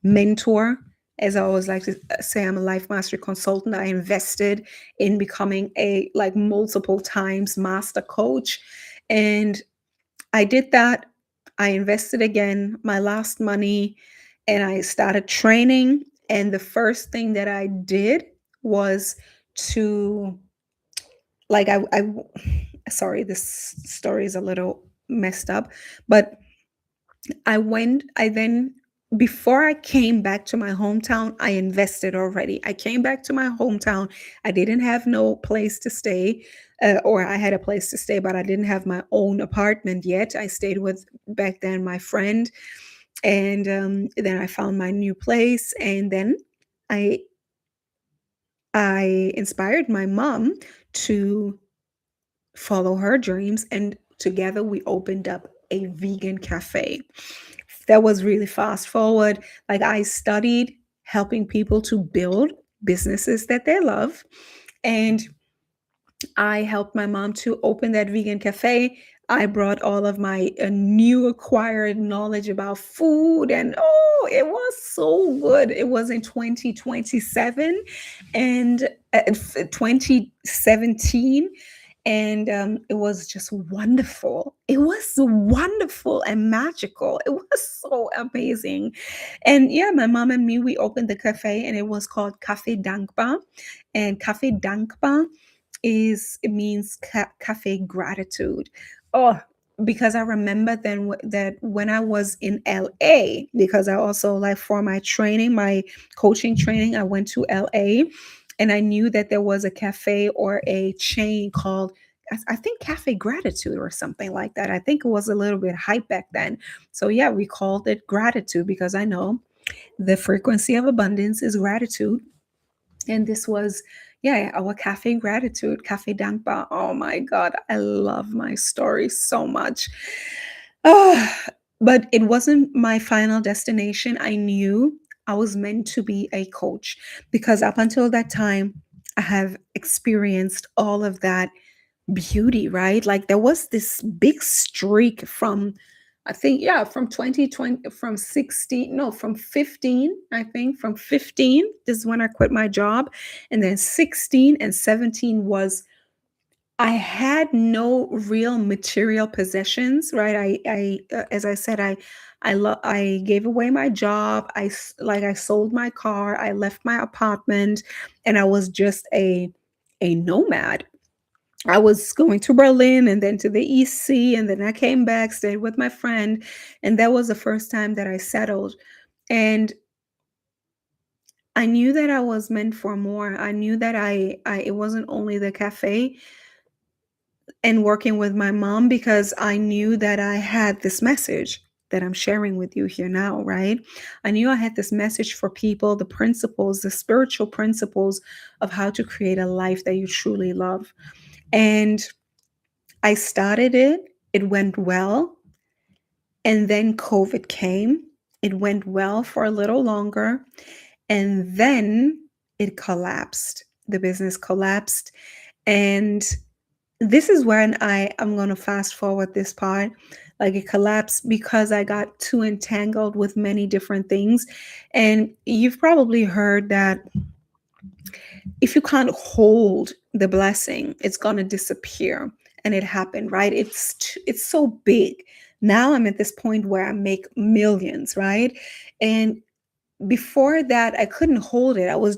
mentor, As I always like to say, I'm a life mastery consultant. I invested in becoming a like multiple times master coach. And I did that. I invested again my last money and I started training. And the first thing that I did was to like sorry, this story is a little messed up, but I then, before I came back to my hometown, I invested already. I came back to my hometown. I didn't have no place to stay, or I had a place to stay, but I didn't have my own apartment yet. I stayed with back then my friend, and then I found my new place, and then I I inspired my mom to follow her dreams, and together we opened up a vegan cafe. That was really fast forward. Like, I studied helping people to build businesses that they love, and I helped my mom to open that vegan cafe. I brought all of my new acquired knowledge about food, and oh, it was so good. It was in 2027 and 2017, and it was just wonderful. It was wonderful and magical. It was so amazing. And yeah, my mom and me, we opened the cafe, and it was called Cafe Dankba. And Cafe Dankba it means cafe gratitude. Oh, because I remember then that when I was in LA, because I also, like, for my training, my coaching training, I went to LA, and I knew that there was a cafe or a chain called, I think, Cafe Gratitude or something like that. I think it was a little bit hype back then. So yeah, we called it gratitude because I know the frequency of abundance is gratitude. And this was, yeah, our Cafe Gratitude, Cafe Dankba. Oh my God, I love my story so much. Oh, but it wasn't my final destination. I knew I was meant to be a coach because up until that time, I have experienced all of that beauty, right? Like, there was this big streak from, I think, yeah, from 2020, from 16, no, from 15, I think from 15, this is when I quit my job. And then 16 and 17 was, I had no real material possessions, right? As I said, I gave away my job. I sold my car. I left my apartment, and I was just a nomad. I was going to Berlin and then to the EC, and then I came back, stayed with my friend, and that was the first time that I settled. And I knew that I was meant for more. I knew that I it wasn't only the cafe and working with my mom, because I knew that I had this message that I'm sharing with you here now, right? I knew I had this message for people, the principles, the spiritual principles of how to create a life that you truly love. And I started it, it went well, and then COVID came. It went well for a little longer, and then it collapsed. The business collapsed. And this is when I'm going to fast forward this part. Like, it collapsed because I got too entangled with many different things. And you've probably heard that if you can't hold the blessing, it's going to disappear. And it happened, right? It's so big. Now I'm at this point where I make millions, right? And before that, I couldn't hold it. I was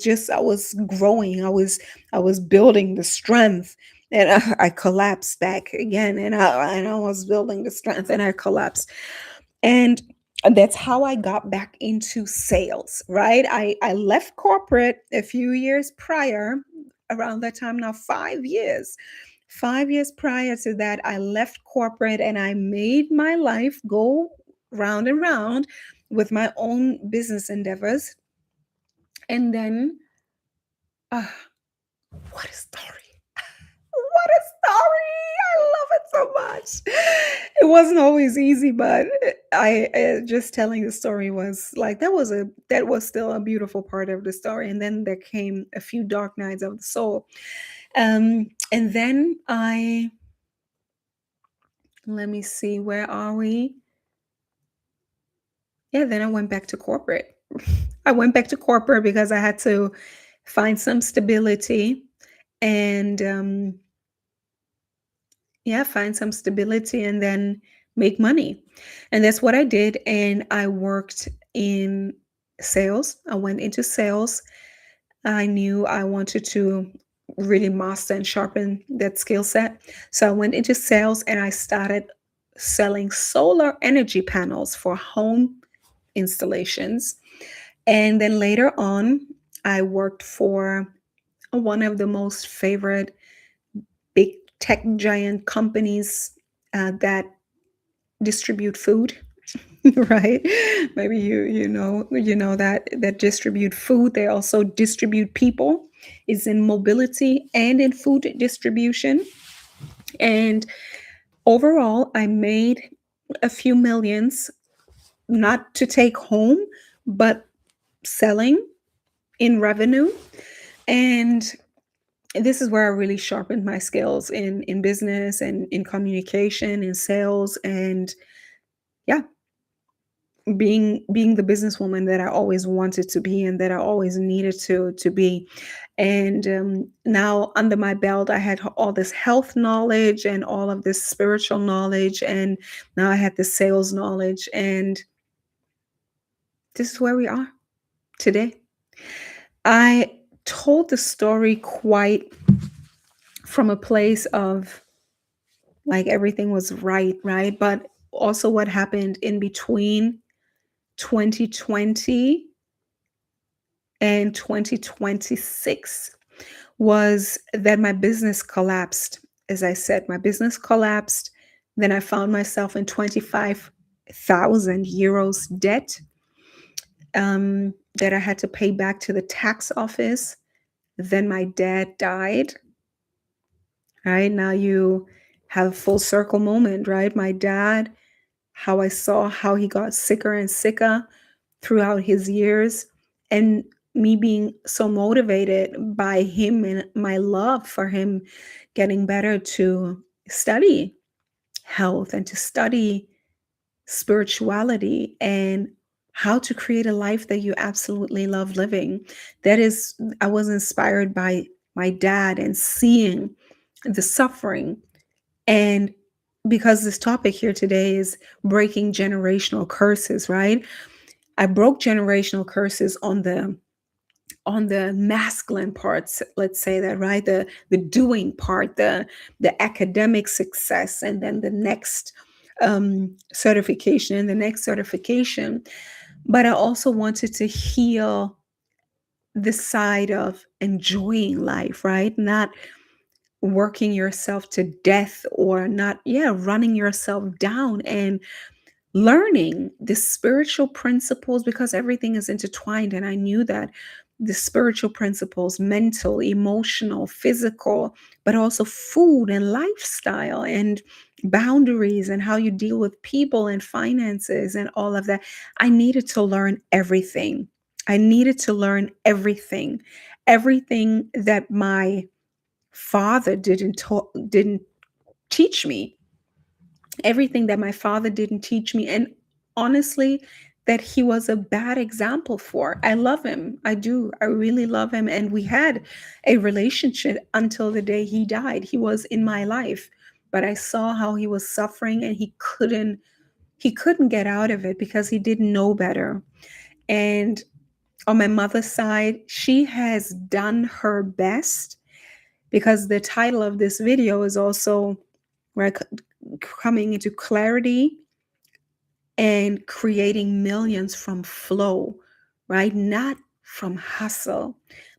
growing. I was building the strength, and I collapsed back again. And I was building the strength, and I collapsed. And that's how I got back into sales, right? I left corporate a few years prior, around that time now, 5 years. 5 years prior to that, I left corporate and I made my life go round and round with my own business endeavors. And then, uh, what a story! What a story! I love it so much. It wasn't always easy, but just telling the story was like, that was still a beautiful part of the story. And then there came a few dark nights of the soul. And then let me see, where are we? Yeah, then I went back to corporate. I went back to corporate because I had to find some stability and yeah, find some stability and then make money. And that's what I did. And I worked in sales. I went into sales. I knew I wanted to really master and sharpen that skill set. So I went into sales and I started selling solar energy panels for home installations. And then later on, I worked for one of the most favorite big tech giant companies that distribute food. Right, maybe you know that distribute food. They also distribute people. It's in mobility and in food distribution. And overall I made a few millions, not to take home, but selling in revenue. And this is where I really sharpened my skills in business and in communication, in sales, and yeah, being the businesswoman that I always wanted to be and that I always needed to be. And now under my belt, I had all this health knowledge and all of this spiritual knowledge, and now I had the sales knowledge, and this is where we are today. I told the story quite from a place of like everything was right, but also what happened in between 2020 and 2026 was that my business collapsed. As I said, my business collapsed. Then I found myself in 25,000 euros debt that I had to pay back to the tax office. Then my dad died. Right now, you have a full circle moment, right? My dad, how I saw how he got sicker and sicker throughout his years, and me being so motivated by him and my love for him getting better, to study health and to study spirituality and how to create a life that you absolutely love living. That is, I was inspired by my dad and seeing the suffering. And because this topic here today is breaking generational curses, right? I broke generational curses on the masculine parts, let's say that, right? The doing part, the academic success, and then the next certification and the next certification. But I also wanted to heal the side of enjoying life, right? Not working yourself to death, or not, yeah, running yourself down, and learning the spiritual principles, because everything is intertwined. And I knew that the spiritual principles, mental, emotional, physical, but also food and lifestyle and boundaries and how you deal with people and finances and all of that. I needed to learn everything. I needed to learn everything. Everything that my father didn't teach me, everything that my father didn't teach me, and honestly, that he was a bad example for. I love him. I do. I really love him. And we had a relationship until the day he died. He was in my life, but I saw how he was suffering, and he couldn't get out of it because he didn't know better. And on my mother's side, she has done her best, because the title of this video is also, right, coming into clarity and creating millions from flow, right? Not from hustle,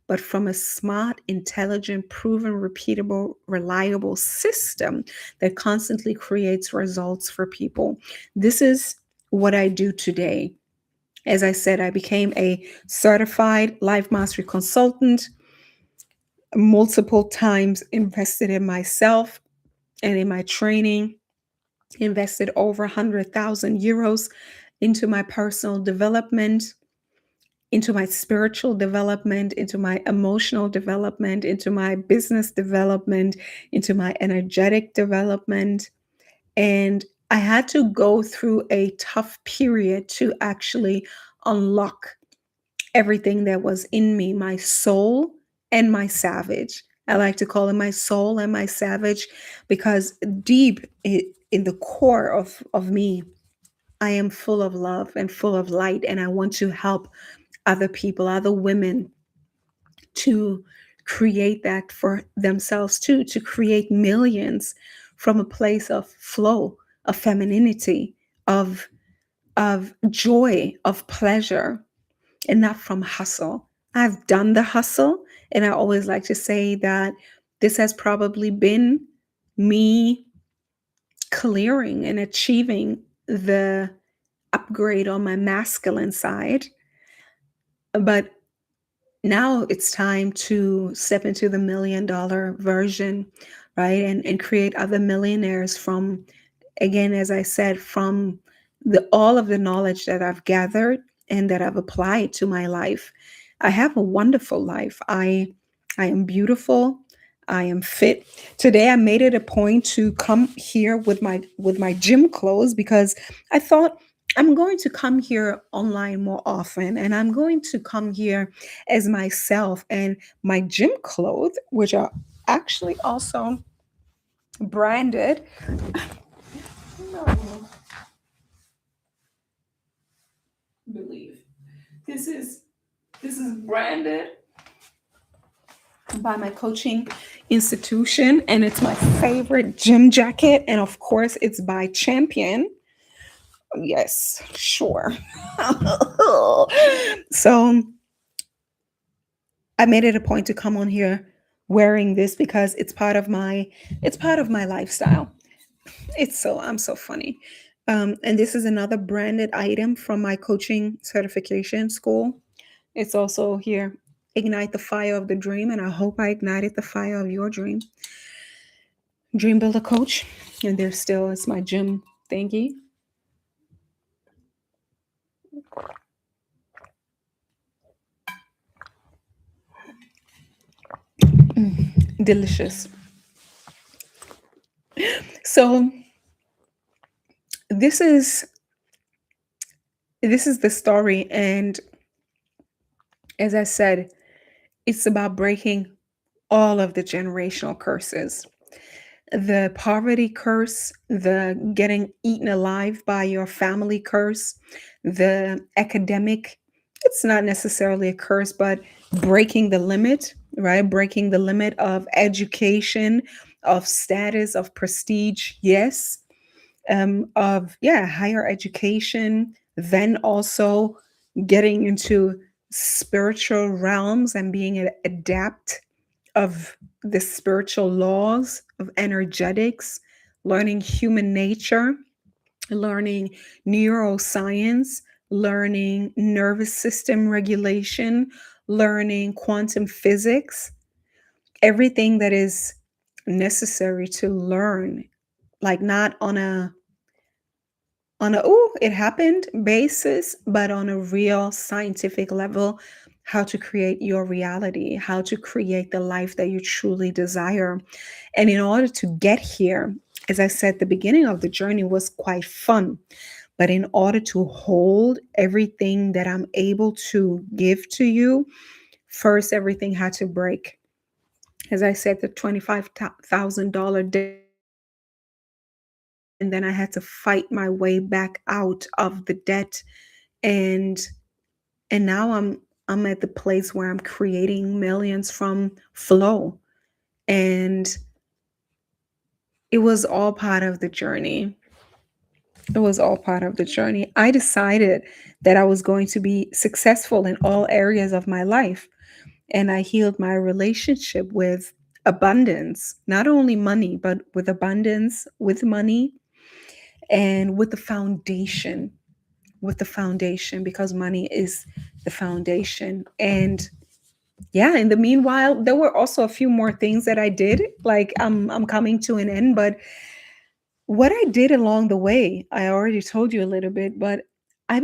but from a smart, intelligent, proven, repeatable, reliable system that constantly creates results for people. This is what I do today. As I said, I became a certified life mastery consultant, multiple times invested in myself and in my training, invested over 100,000 euros into my personal development, into my spiritual development, into my emotional development, into my business development, into my energetic development. And I had to go through a tough period to actually unlock everything that was in me, my soul and my savage. I like to call it my soul and my savage because deep in the core of me, I am full of love and full of light, and I want to help other people, other women, to create that for themselves too, to create millions from a place of flow, of femininity, of joy, of pleasure, and not from hustle. I've done the hustle, and I always like to say that this has probably been me clearing and achieving the upgrade on my masculine side. But now it's time to step into the $1 million version, right? And create other millionaires from, again, as I said, from the all of the knowledge that I've gathered and that I've applied to my life. I have a wonderful life. I am beautiful. I am fit. Today I made it a point to come here with my gym clothes because I thought I'm going to come here online more often, and I'm going to come here as myself, and my gym clothes, which are actually also branded. No, believe this is branded by my coaching institution, and it's my favorite gym jacket, and of course it's by Champion. Yes, sure. So I made it a point to come on here wearing this because it's part of my lifestyle. I'm so funny. And this is another branded item from my coaching certification school. It's also here, ignite the fire of the dream, and I hope I ignited the fire of your dream. Dream builder coach, and there still is my gym thingy. Delicious. So this is this is the story, and as I said, it's about breaking all of the generational curses. The poverty curse, the getting eaten alive by your family curse, the academic, it's not necessarily a curse, but breaking the limit, right? Breaking the limit of education, of status, of prestige, yes, of, yeah, higher education, then also getting into spiritual realms and being an adept of the spiritual laws of energetics, learning human nature, learning neuroscience, learning nervous system regulation, learning quantum physics, everything that is necessary to learn, like not on a oh it happened basis, but on a real scientific level, how to create your reality, how to create the life that you truly desire. And in order to get here, as I said, the beginning of the journey was quite fun, but in order to hold everything that I'm able to give to you, first everything had to break. As I said, the $25,000 debt, and then I had to fight my way back out of the debt. And and now I'm at the place where I'm creating millions from flow. And it was all part of the journey. It was all part of the journey. I decided that I was going to be successful in all areas of my life, and I healed my relationship with abundance, not only money, but with abundance, with money, and with the foundation, because money is the foundation. And yeah, in the meanwhile, there were also a few more things that I did. Like I'm coming to an end, but what I did along the way, I already told you a little bit, but I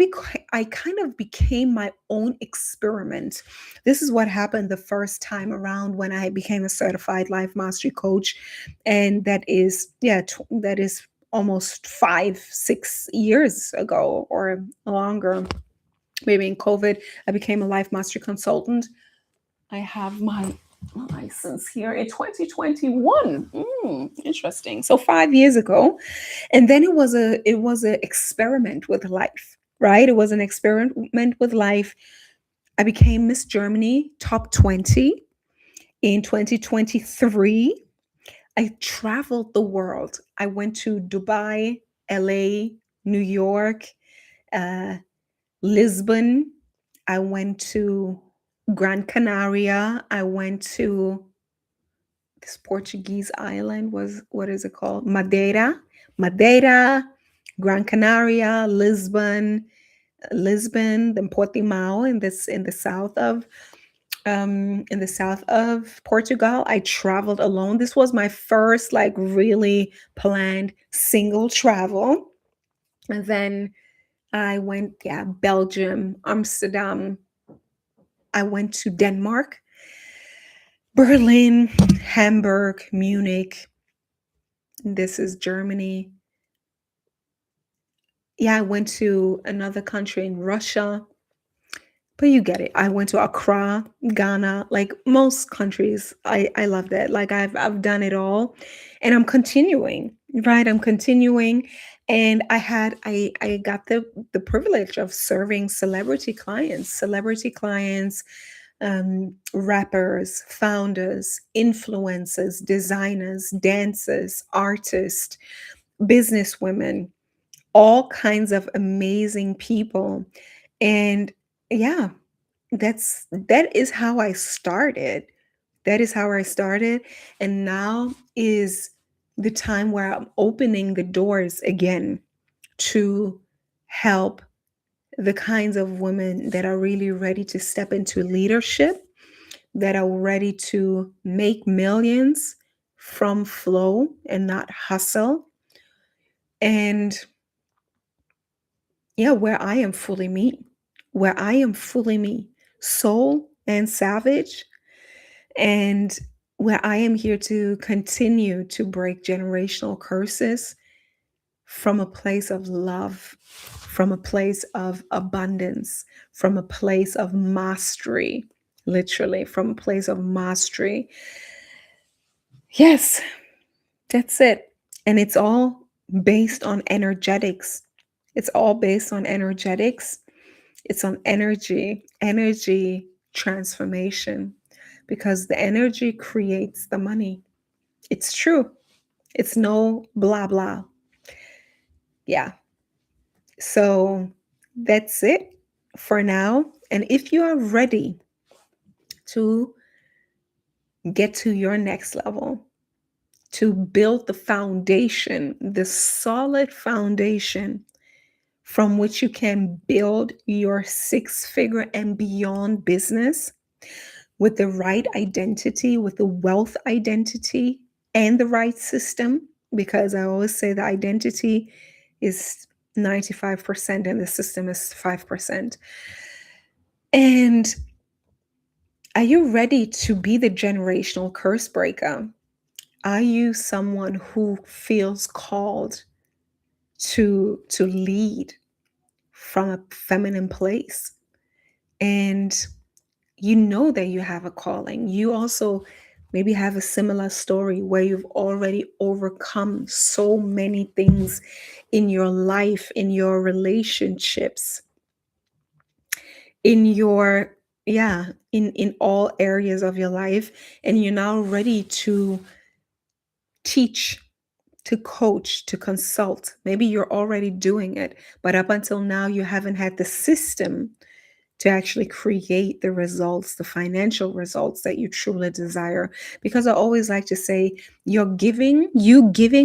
kind of became my own experiment. This is what happened the first time around when I became a certified life mastery coach, and that is, yeah, that is almost 5, 6 years ago or longer. Maybe in COVID, I became a life mastery consultant. I have my license here in 2021. Interesting. So 5 years ago, and then it was a experiment with life, right? It was an experiment with life. I became Miss Germany top 20 in 2023. I traveled the world. I went to Dubai, LA, New York, uh, Lisbon. I went to Gran Canaria. I went to this Portuguese island, was what is it called? Madeira, Gran Canaria, Lisbon, then Portimao in the south of Portugal. I traveled alone. This was my first like really planned single travel. And then I went, yeah, Belgium, Amsterdam. I went to Denmark, Berlin, Hamburg, Munich. This is Germany. Yeah, I went to another country in Russia, but you get it. I went to Accra, Ghana, like most countries. I love that. Like I've done it all, and I'm continuing. Right, I'm continuing, and I got the privilege of serving celebrity clients, rappers, founders, influencers, designers, dancers, artists, businesswomen, all kinds of amazing people. And yeah, that is how I started. That is how I started. And now is the time where I'm opening the doors again to help the kinds of women that are really ready to step into leadership, that are ready to make millions from flow and not hustle. And yeah, where I am fully me, where I am fully me, soul and savage, and where I am here to continue to break generational curses from a place of love, from a place of abundance, from a place of mastery, literally, from a place of mastery. Yes, that's it. And it's all based on energetics. It's all based on energetics. It's on energy transformation, because the energy creates the money. It's true. It's no blah blah. Yeah. So that's it for now. And if you are ready to get to your next level, to build the foundation, the solid foundation from which you can build your 6 figure and beyond business with the right identity, with the wealth identity and the right system, because I always say the identity is 95% and the system is 5%. And are you ready to be the generational curse breaker? Are you someone who feels called to lead from a feminine place? And you know that you have a calling. You also maybe have a similar story where you've already overcome so many things in your life, in your relationships, in your yeah, in all areas of your life, and you're now ready to teach, to coach, to consult. Maybe you're already doing it, but up until now you haven't had the system to actually create the results, the financial results that you truly desire. Because I always like to say, you giving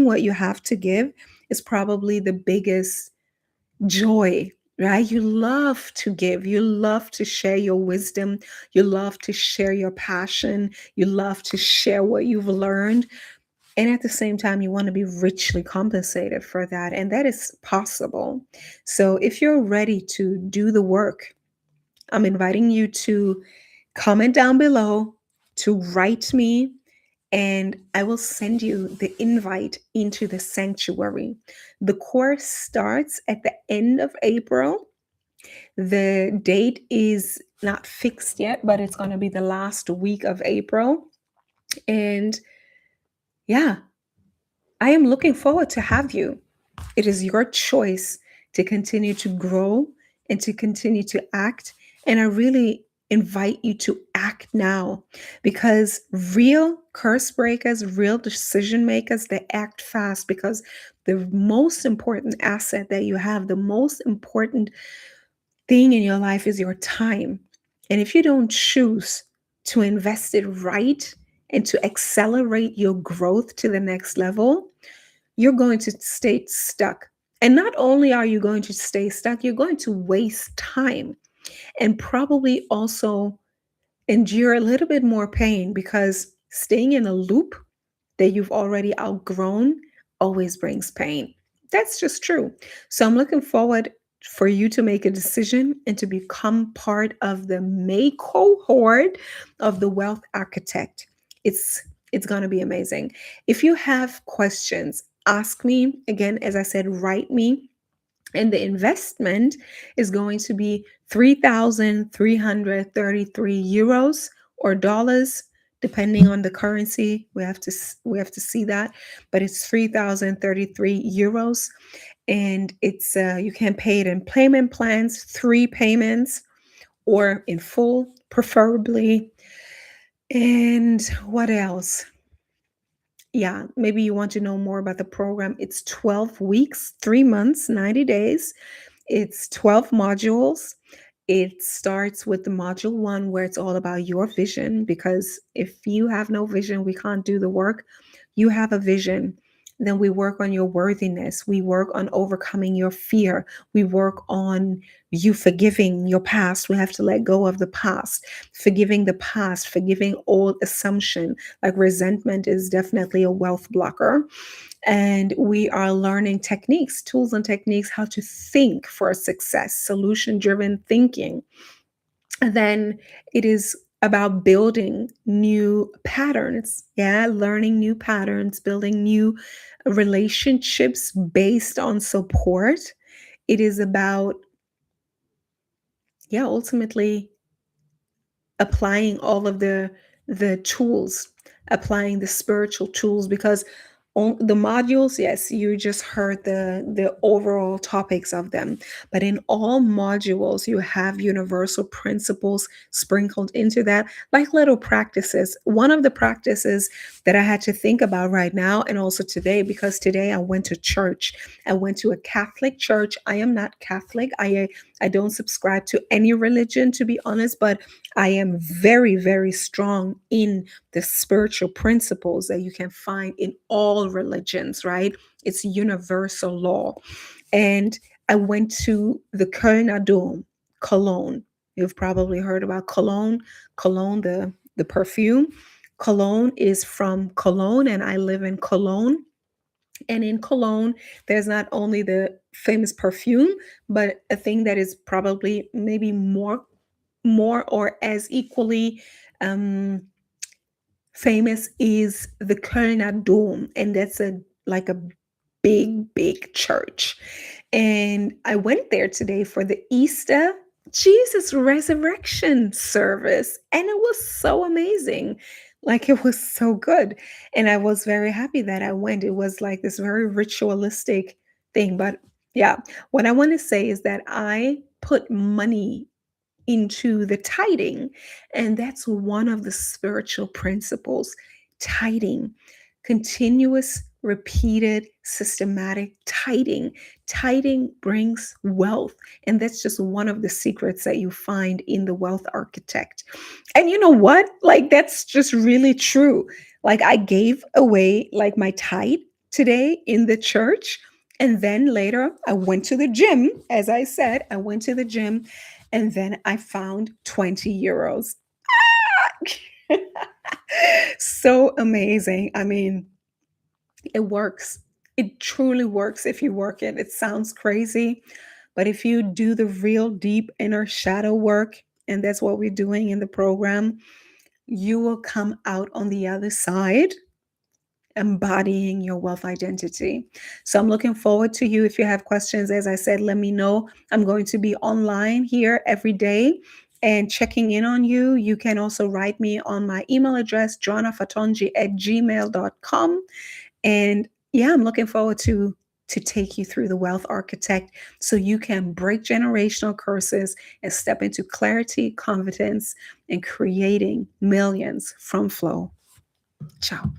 what you have to give is probably the biggest joy, right? You love to give, you love to share your wisdom, you love to share your passion, you love to share what you've learned. And at the same time, you want to be richly compensated for that. And that is possible. So if you're ready to do the work, I'm inviting you to comment down below, to write me, and I will send you the invite into the sanctuary. The course starts at the end of April. The date is not fixed yet, but it's going to be the last week of April. And yeah, I am looking forward to have you. It is your choice to continue to grow and to continue to act. And I really invite you to act now, because real curse breakers, real decision makers, they act fast, because the most important asset that you have, the most important thing in your life is your time. And if you don't choose to invest it right and to accelerate your growth to the next level, you're going to stay stuck. And not only are you going to stay stuck, you're going to waste time and probably also endure a little bit more pain, because staying in a loop that you've already outgrown always brings pain. That's just true. So I'm looking forward for you to make a decision and to become part of the May cohort of the Wealth Architect. It's going to be amazing. If you have questions, ask me. Again, as I said, write me. And the investment is going to be 3,333 euros or dollars, depending on the currency. We have to see that, but it's 3,033 euros, and it's you can pay it in payment plans, 3 payments, or in full, preferably. And what else? Yeah, maybe you want to know more about the program. It's 12 weeks, 3 months, 90 days. It's 12 modules. It starts with the module 1, where it's all about your vision, because if you have no vision, we can't do the work. You have a vision. Then we work on your worthiness. We work on overcoming your fear. We work on you forgiving your past. We have to let go of the past, forgiving the past, forgiving old assumption. Like resentment is definitely a wealth blocker. And we are learning techniques, tools and techniques, how to think for success, solution driven thinking. And then it is about building new patterns. Yeah, learning new patterns, building new relationships based on support. It is about, yeah, ultimately applying all of the tools, applying the spiritual tools, because on the modules, yes, you just heard the overall topics of them, but in all modules you have universal principles sprinkled into that, like little practices. One of the practices that I had to think about right now, and also today, because today I went to church. I went to a Catholic church. I am not Catholic. I don't subscribe to any religion, to be honest, but I am very, very strong in the spiritual principles that you can find in all religions, right? It's universal law. And I went to the Kölner Dom, Cologne. You've probably heard about Cologne. Cologne, the perfume. Cologne is from Cologne, and I live in Cologne. And in Cologne, there's not only the famous perfume, but a thing that is probably maybe more or as equally um, famous is the Kölner Dom, and that's a like a big church. And I went there today for the Easter Jesus resurrection service, and it was so amazing. Like it was so good. And I was very happy that I went. It was like this very ritualistic thing. But yeah, what I want to say is that I put money into the tithing. And that's one of the spiritual principles, tithing, continuous, repeated, systematic tithing. Tithing brings wealth. And that's just one of the secrets that you find in the Wealth Architect. And you know what? Like, that's just really true. Like, I gave away like my tithe today in the church. And then later, I went to the gym. As I said, I went to the gym, and then I found 20 euros. So amazing. I mean, it works. It truly works if you work it. It sounds crazy, but if you do the real deep inner shadow work, and that's what we're doing in the program, you will come out on the other side embodying your wealth identity. So I'm looking forward to you. If you have questions, as I said, let me know. I'm going to be online here every day and checking in on you. You can also write me on my email address, joannafatonji@gmail.com. And yeah, I'm looking forward to take you through the wealth architect so you can break generational curses and step into clarity, confidence, and creating millions from flow. Ciao.